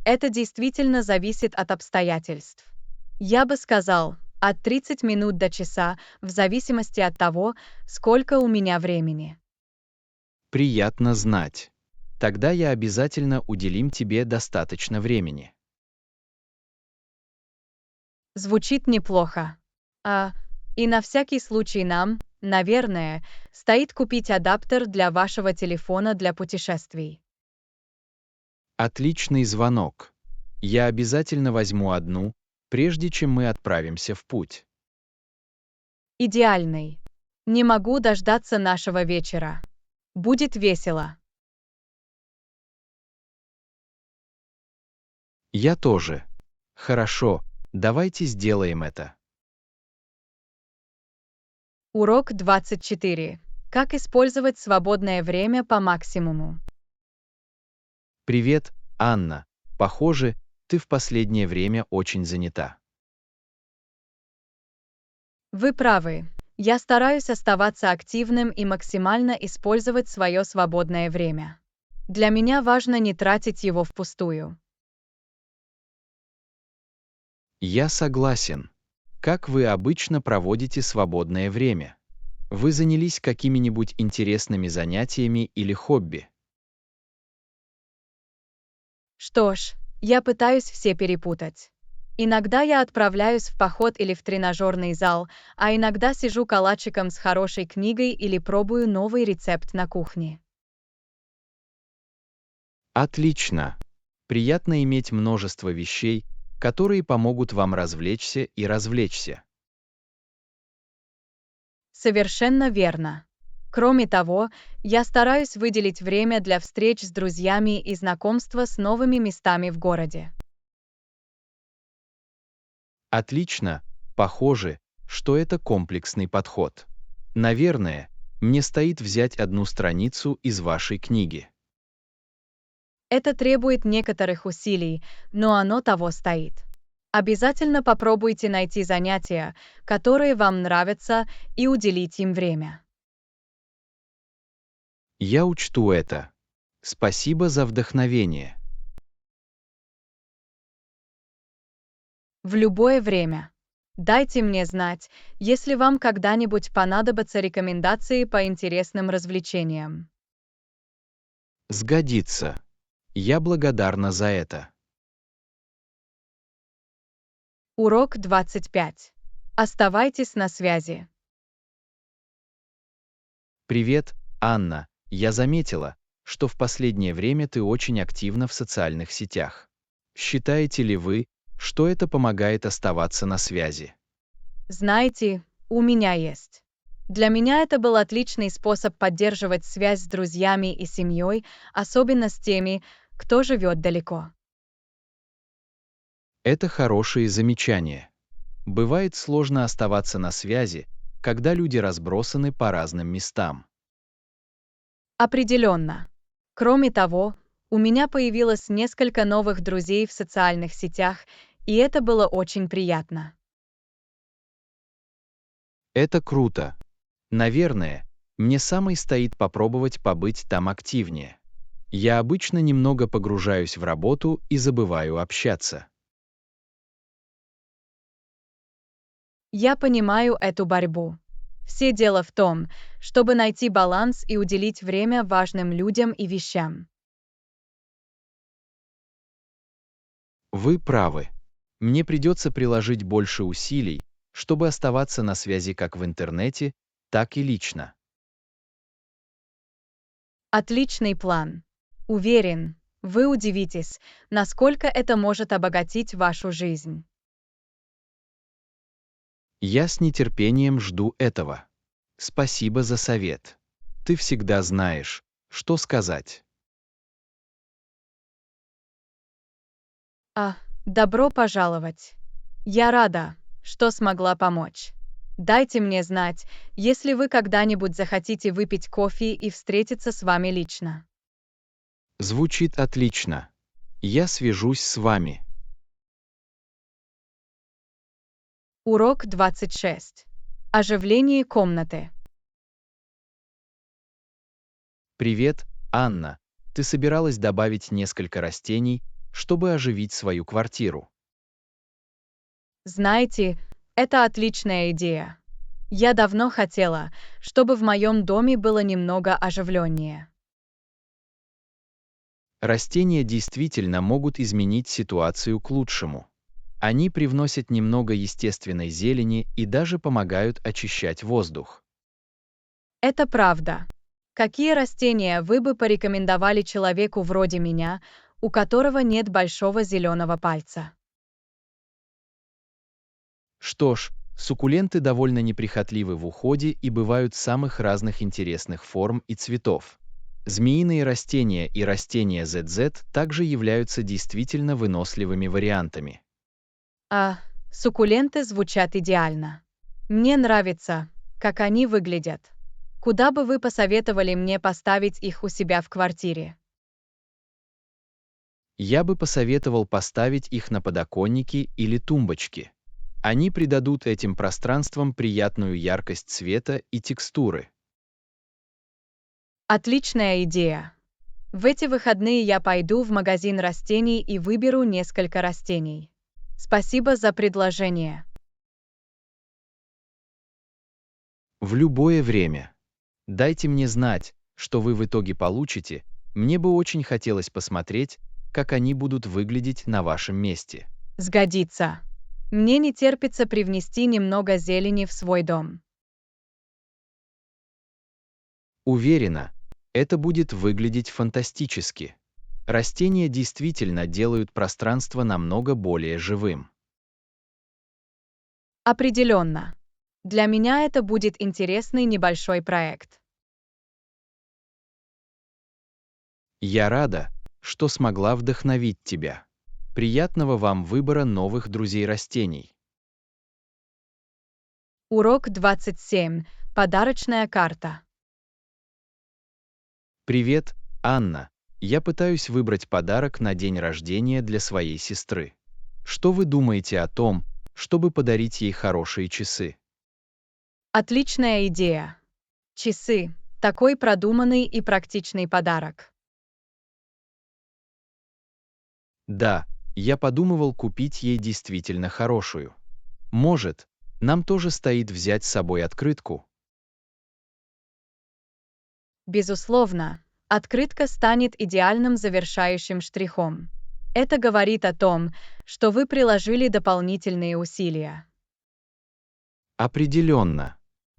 Это действительно зависит от обстоятельств. Я бы сказал, от 30 минут до часа, в зависимости от того, сколько у меня времени. Приятно знать. Тогда я обязательно уделим тебе достаточно времени. Звучит неплохо. И на всякий случай нам, наверное, стоит купить адаптер для вашего телефона для путешествий. Отличный звонок. Я обязательно возьму одну, прежде чем мы отправимся в путь. Идеальный. Не могу дождаться нашего вечера. Будет весело. Я тоже. Хорошо, давайте сделаем это. Урок 24. Как использовать свободное время по максимуму. Привет, Анна. Похоже, ты в последнее время очень занята. Вы правы. Я стараюсь оставаться активным и максимально использовать свое свободное время. Для меня важно не тратить его впустую. Я согласен. Как вы обычно проводите свободное время? Вы занялись какими-нибудь интересными занятиями или хобби? Что ж, я пытаюсь все перепутать. Иногда я отправляюсь в поход или в тренажерный зал, а иногда сижу калачиком с хорошей книгой или пробую новый рецепт на кухне. Отлично. Приятно иметь множество вещей, которые помогут вам развлечься и развлечься. Совершенно верно. Кроме того, я стараюсь выделить время для встреч с друзьями и знакомства с новыми местами в городе. Отлично. Похоже, что это комплексный подход. Наверное, мне стоит взять одну страницу из вашей книги. Это требует некоторых усилий, но оно того стоит. Обязательно попробуйте найти занятия, которые вам нравятся, и уделить им время. Я учту это. Спасибо за вдохновение. В любое время. Дайте мне знать, если вам когда-нибудь понадобятся рекомендации по интересным развлечениям. Сгодится. Я благодарна за это. Урок 25. Оставайтесь на связи. Привет, Анна. Я заметила, что в последнее время ты очень активна в социальных сетях. Считаете ли вы, что это помогает оставаться на связи? Знаете, у меня есть. Для меня это был отличный способ поддерживать связь с друзьями и семьей, особенно с теми, кто живет далеко. Это хорошие замечания. Бывает сложно оставаться на связи, когда люди разбросаны по разным местам. Определенно. Кроме того, у меня появилось несколько новых друзей в социальных сетях, и это было очень приятно. Это круто. Наверное, мне самой стоит попробовать побыть там активнее. Я обычно немного погружаюсь в работу и забываю общаться. Я понимаю эту борьбу. Все дело в том, чтобы найти баланс и уделить время важным людям и вещам. Вы правы. Мне придется приложить больше усилий, чтобы оставаться на связи как в интернете, так и лично. Отличный план. Уверен, вы удивитесь, насколько это может обогатить вашу жизнь. Я с нетерпением жду этого. Спасибо за совет. Ты всегда знаешь, что сказать. Добро пожаловать. Я рада, что смогла помочь. Дайте мне знать, если вы когда-нибудь захотите выпить кофе и встретиться с вами лично. Звучит отлично. Я свяжусь с вами. Урок 26. Оживление комнаты. Привет, Анна. Ты собиралась добавить несколько растений, чтобы оживить свою квартиру. Знаете, это отличная идея. Я давно хотела, чтобы в моем доме было немного оживленнее. Растения действительно могут изменить ситуацию к лучшему. Они привносят немного естественной зелени и даже помогают очищать воздух. Это правда. Какие растения вы бы порекомендовали человеку вроде меня, у которого нет большого зеленого пальца? Что ж, суккуленты довольно неприхотливы в уходе и бывают самых разных интересных форм и цветов. Змеиные растения и растения ZZ также являются действительно выносливыми вариантами. А, суккуленты звучат идеально. Мне нравится, как они выглядят. Куда бы вы посоветовали мне поставить их у себя в квартире? Я бы посоветовал поставить их на подоконнике или тумбочке. Они придадут этим пространствам приятную яркость цвета и текстуры. Отличная идея. В эти выходные я пойду в магазин растений и выберу несколько растений. Спасибо за предложение. В любое время. Дайте мне знать, что вы в итоге получите, мне бы очень хотелось посмотреть, как они будут выглядеть на вашем месте. Сгодится. Мне не терпится привнести немного зелени в свой дом. Уверена, это будет выглядеть фантастически. Растения действительно делают пространство намного более живым. Определенно. Для меня это будет интересный небольшой проект. Я рада, что смогла вдохновить тебя. Приятного вам выбора новых друзей растений. Урок 27. Подарочная карта. Привет, Анна. Я пытаюсь выбрать подарок на день рождения для своей сестры. Что вы думаете о том, чтобы подарить ей хорошие часы? Отличная идея. Часы. Такой продуманный и практичный подарок. Да, я подумывал купить ей действительно хорошую. Может, нам тоже стоит взять с собой открытку? Безусловно, открытка станет идеальным завершающим штрихом. Это говорит о том, что вы приложили дополнительные усилия. Определенно.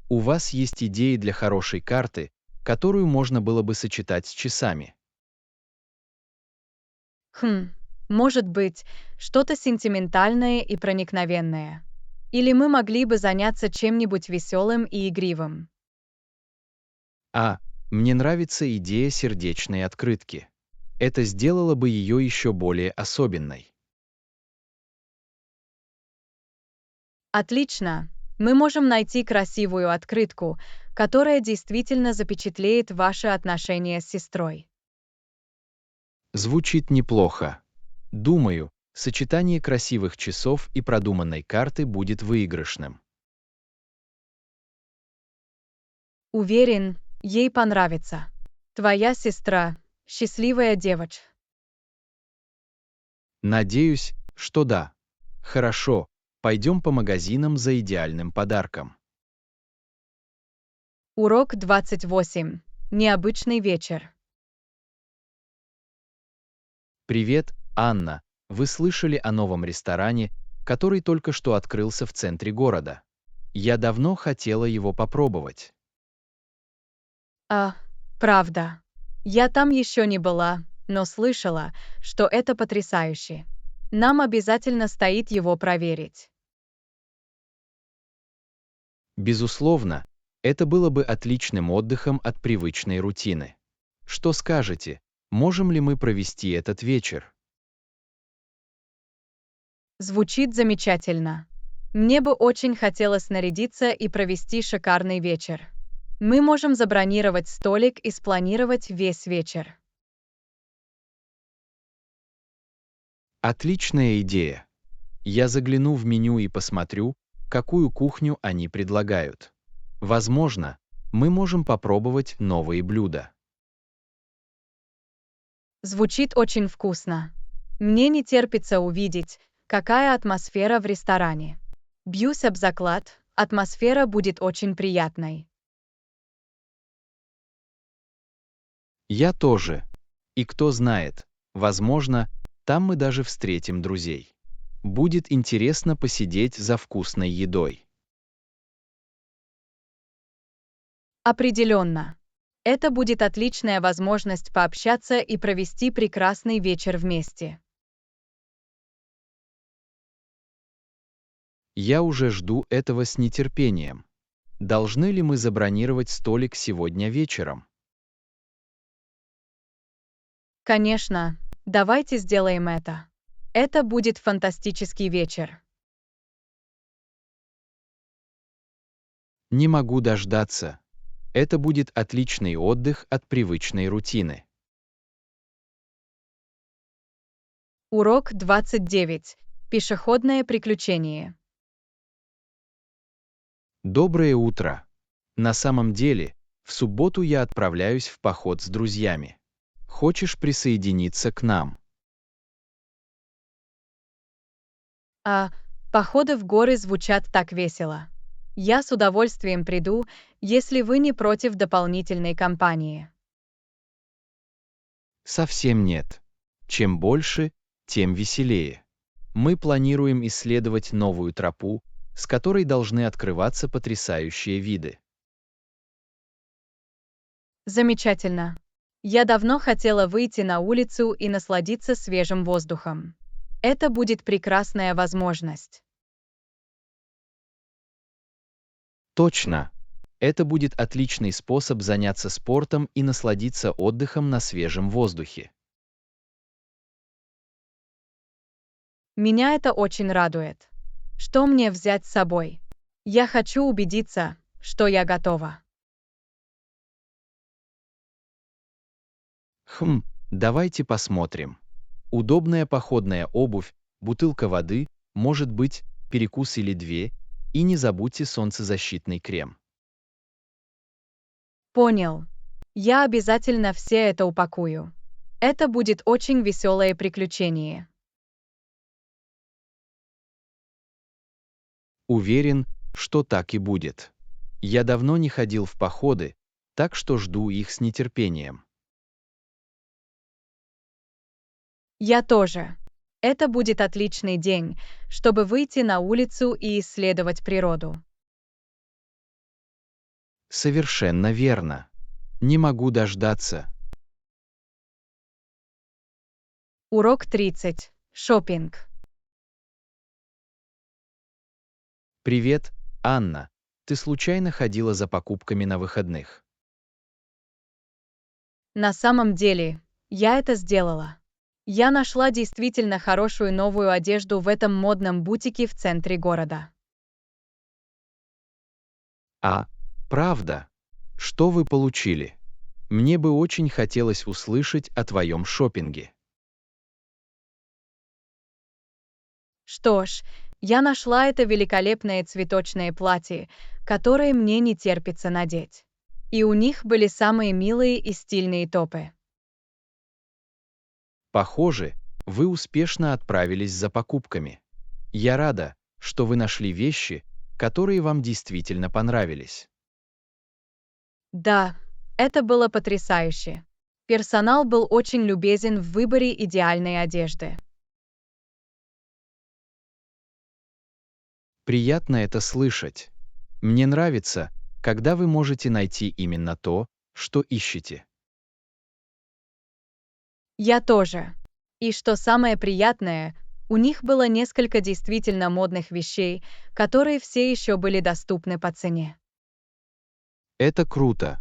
У вас есть идеи для хорошей карты, которую можно было бы сочетать с часами. Может быть, что-то сентиментальное и проникновенное. Или мы могли бы заняться чем-нибудь веселым и игривым. Мне нравится идея сердечной открытки. Это сделало бы ее еще более особенной. Отлично. Мы можем найти красивую открытку, которая действительно запечатлеет ваши отношения с сестрой. Звучит неплохо. Думаю, сочетание красивых часов и продуманной карты будет выигрышным. Уверен, ей понравится. Твоя сестра — счастливая девочка. Надеюсь, что да. Хорошо, пойдем по магазинам за идеальным подарком. Урок 28. Необычный вечер. Привет, Анна. Вы слышали о новом ресторане, который только что открылся в центре города? Я давно хотела его попробовать. А, правда. Я там еще не была, но слышала, что это потрясающе. Нам обязательно стоит его проверить. Безусловно, это было бы отличным отдыхом от привычной рутины. Что скажете, можем ли мы провести этот вечер? Звучит замечательно. Мне бы очень хотелось нарядиться и провести шикарный вечер. Мы можем забронировать столик и спланировать весь вечер. Отличная идея. Я загляну в меню и посмотрю, какую кухню они предлагают. Возможно, мы можем попробовать новые блюда. Звучит очень вкусно. Мне не терпится увидеть, какая атмосфера в ресторане. Бьюсь об заклад, атмосфера будет очень приятной. Я тоже. И кто знает, возможно, там мы даже встретим друзей. Будет интересно посидеть за вкусной едой. Определенно. Это будет отличная возможность пообщаться и провести прекрасный вечер вместе. Я уже жду этого с нетерпением. Должны ли мы забронировать столик сегодня вечером? Конечно, давайте сделаем это. Это будет фантастический вечер. Не могу дождаться. Это будет отличный отдых от привычной рутины. Урок 29. Пешеходное приключение. Доброе утро. На самом деле, в субботу я отправляюсь в поход с друзьями. Хочешь присоединиться к нам? А походы в горы звучат так весело. Я с удовольствием приду, если вы не против дополнительной компании. Совсем нет. Чем больше, тем веселее. Мы планируем исследовать новую тропу, с которой должны открываться потрясающие виды. Замечательно. Я давно хотела выйти на улицу и насладиться свежим воздухом. Это будет прекрасная возможность. Точно. Это будет отличный способ заняться спортом и насладиться отдыхом на свежем воздухе. Меня это очень радует. Что мне взять с собой? Я хочу убедиться, что я готова. Давайте посмотрим. Удобная походная обувь, бутылка воды, может быть, перекус или две, и не забудьте солнцезащитный крем. Понял. Я обязательно все это упакую. Это будет очень веселое приключение. Уверен, что так и будет. Я давно не ходил в походы, так что жду их с нетерпением. Я тоже. Это будет отличный день, чтобы выйти на улицу и исследовать природу. Совершенно верно. Не могу дождаться. Урок 30. Шопинг. Привет, Анна. Ты случайно ходила за покупками на выходных? На самом деле, я это сделала. Я нашла действительно хорошую новую одежду в этом модном бутике в центре города. А, правда? Что вы получили? Мне бы очень хотелось услышать о твоем шопинге. Что ж, я нашла это великолепное цветочное платье, которое мне не терпится надеть. И у них были самые милые и стильные топы. Похоже, вы успешно отправились за покупками. Я рада, что вы нашли вещи, которые вам действительно понравились. Да, это было потрясающе. Персонал был очень любезен в выборе идеальной одежды. Приятно это слышать. Мне нравится, когда вы можете найти именно то, что ищете. Я тоже. И что самое приятное, у них было несколько действительно модных вещей, которые все еще были доступны по цене. Это круто.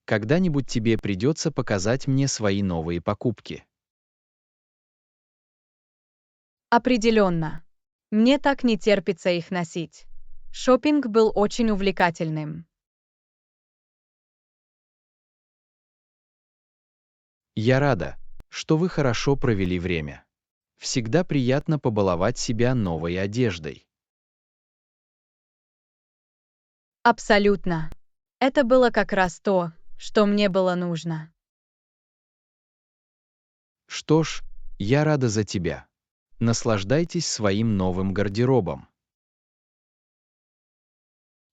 Когда-нибудь тебе придется показать мне свои новые покупки. Определенно. Мне так не терпится их носить. Шопинг был очень увлекательным. Я рада, что вы хорошо провели время. Всегда приятно побаловать себя новой одеждой. Абсолютно. Это было как раз то, что мне было нужно. Что ж, Я рада за тебя. Наслаждайтесь своим новым гардеробом.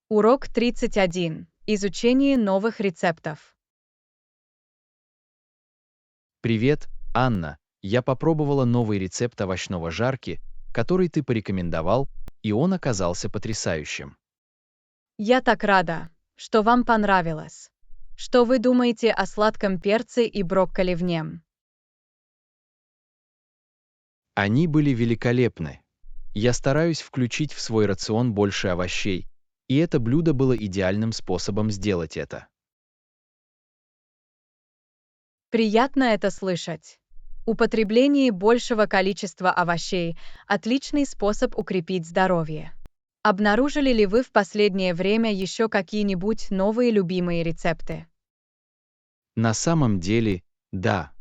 Урок 31. Изучение новых рецептов. Привет, Анна. Я попробовала новый рецепт овощного жарки, который ты порекомендовал, и он оказался потрясающим. Я так рада, что вам понравилось. Что вы думаете о сладком перце и брокколи в нем? Они были великолепны. Я стараюсь включить в свой рацион больше овощей, и это блюдо было идеальным способом сделать это. Приятно это слышать. Употребление большего количества овощей – отличный способ укрепить здоровье. Обнаружили ли вы в последнее время еще какие-нибудь новые любимые рецепты? На самом деле, да.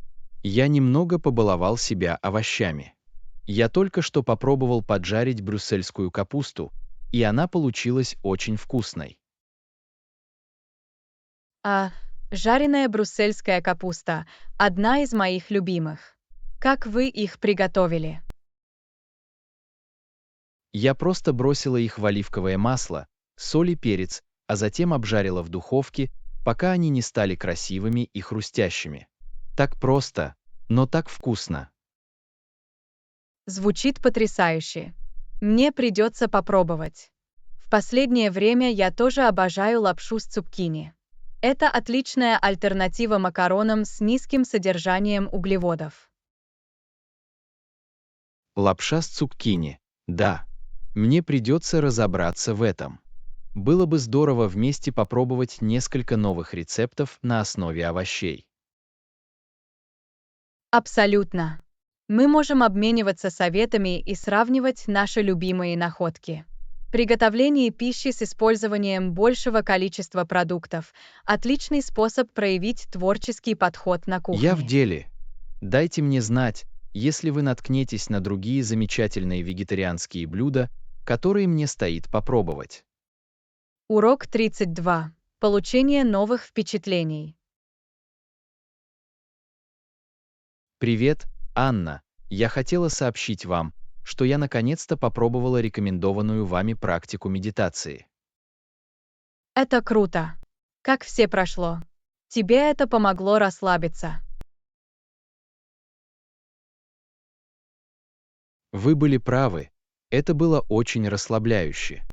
Я немного побаловал себя овощами. Я только что попробовал поджарить брюссельскую капусту, и она получилась очень вкусной. Жареная брюссельская капуста – одна из моих любимых. Как вы их приготовили? Я просто бросила их в оливковое масло, соль и перец, а затем обжарила в духовке, пока они не стали красивыми и хрустящими. Так просто, но так вкусно. Звучит потрясающе. Мне придется попробовать. В последнее время я тоже обожаю лапшу с цукини. Это отличная альтернатива макаронам с низким содержанием углеводов. Лапша с цукини. Да. Мне придется разобраться в этом. Было бы здорово вместе попробовать несколько новых рецептов на основе овощей. Абсолютно. Мы можем обмениваться советами и сравнивать наши любимые находки. Приготовление пищи с использованием большего количества продуктов – отличный способ проявить творческий подход на Я в кухне. деле. Дайте мне знать, если вы наткнетесь на другие замечательные вегетарианские блюда, которые мне стоит попробовать. Урок 32. Получение новых впечатлений. Привет, Анна. Я хотела сообщить вам, что я наконец-то попробовала рекомендованную вами практику медитации. Это круто. Как все прошло? Тебе это помогло расслабиться? Вы были правы, это было очень расслабляюще.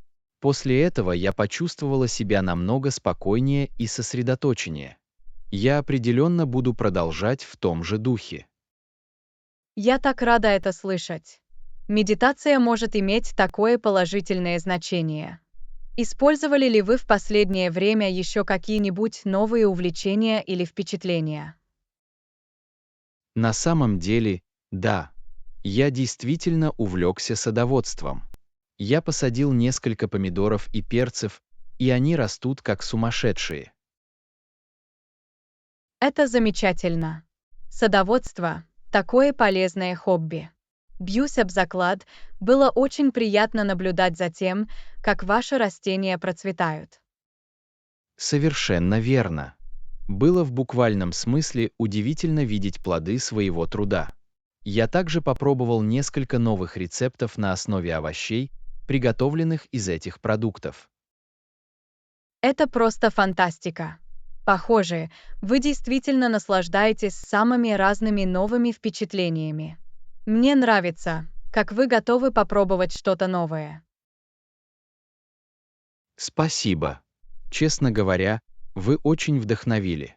После этого я почувствовала себя намного спокойнее и сосредоточеннее. Я определенно буду продолжать в том же духе. Я так рада это слышать. Медитация может иметь такое положительное значение. Использовали ли вы в последнее время еще какие-нибудь новые увлечения или впечатления? На самом деле, да, я действительно увлекся садоводством. Я посадил несколько помидоров и перцев, и они растут как сумасшедшие. Это замечательно. Садоводство – такое полезное хобби. Бьюсь об заклад, было очень приятно наблюдать за тем, как ваши растения процветают. Совершенно верно. Было в буквальном смысле удивительно видеть плоды своего труда. Я также попробовал несколько новых рецептов на основе овощей, приготовленных из этих продуктов. Это просто фантастика. Похоже, вы действительно наслаждаетесь самыми разными новыми впечатлениями. Мне нравится, как вы готовы попробовать что-то новое. Спасибо. Честно говоря, вы очень вдохновили.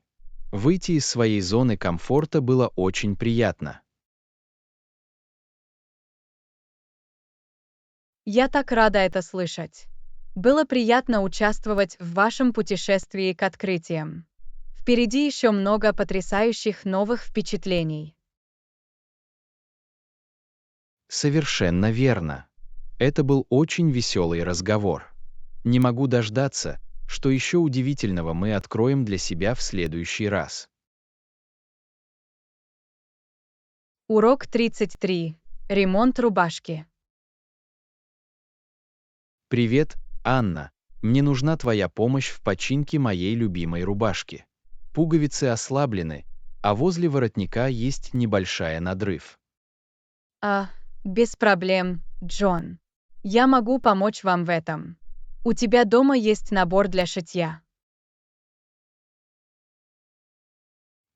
Выйти из своей зоны комфорта было очень приятно. Я так рада это слышать. Было приятно участвовать в вашем путешествии к открытиям. Впереди еще много потрясающих новых впечатлений. Совершенно верно. Это был очень веселый разговор. Не могу дождаться, что еще удивительного мы откроем для себя в следующий раз. Урок 33. Ремонт рубашки. Привет, Анна. Мне нужна твоя помощь в починке моей любимой рубашки. Пуговицы ослаблены, а возле воротника есть небольшая надрыв. А, без проблем, Джон. Я могу помочь вам в этом. У тебя дома есть набор для шитья.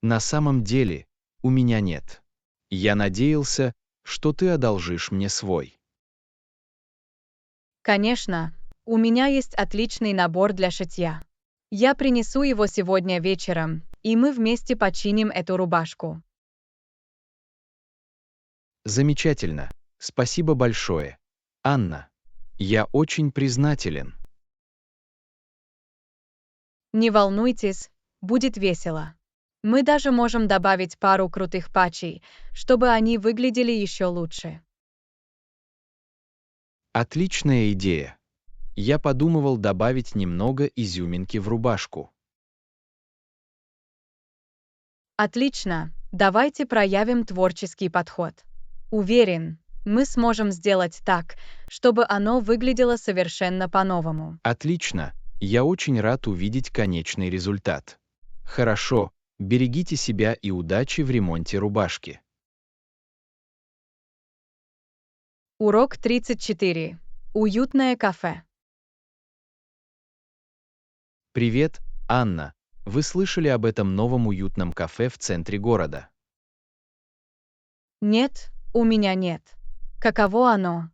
На самом деле, у меня нет. Я надеялся, что ты одолжишь мне свой. Конечно, у меня есть отличный набор для шитья. Я принесу его сегодня вечером, и мы вместе починим эту рубашку. Замечательно. Спасибо большое. Анна, я очень признателен. Не волнуйтесь, будет весело. Мы даже можем добавить пару крутых патчей, чтобы они выглядели еще лучше. Отличная идея. Я подумывал добавить немного изюминки в рубашку. Отлично, давайте проявим творческий подход. Уверен, мы сможем сделать так, чтобы оно выглядело совершенно по-новому. Отлично. Я очень рад увидеть конечный результат. Хорошо, берегите себя и удачи в ремонте рубашки. Урок 34. Уютное кафе. Привет, Анна. Вы слышали об этом новом уютном кафе в центре города? Нет, у меня нет. Каково оно?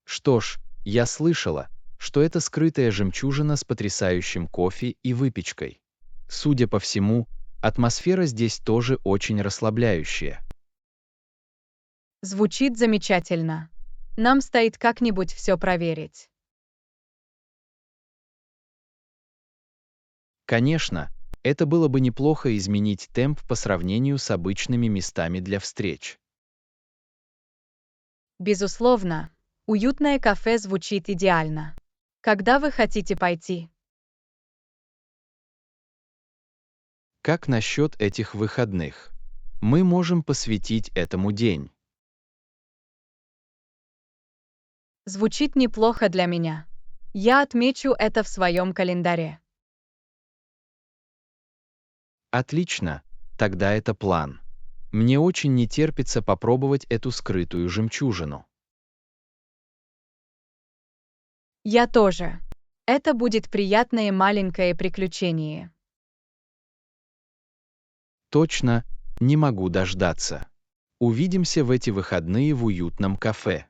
Что ж, я слышала, что это скрытая жемчужина с потрясающим кофе и выпечкой. Судя по всему, атмосфера здесь тоже очень расслабляющая. Звучит замечательно. Нам стоит как-нибудь все проверить. Конечно, это было бы неплохо изменить темп по сравнению с обычными местами для встреч. Безусловно, уютное кафе звучит идеально. Когда вы хотите пойти? Как насчет этих выходных? Мы можем посвятить этому день. Звучит неплохо для меня. Я отмечу это в своем календаре. Отлично, тогда это план. Мне очень не терпится попробовать эту скрытую жемчужину. Я тоже. Это будет приятное маленькое приключение. Точно, не могу дождаться. Увидимся в эти выходные в уютном кафе.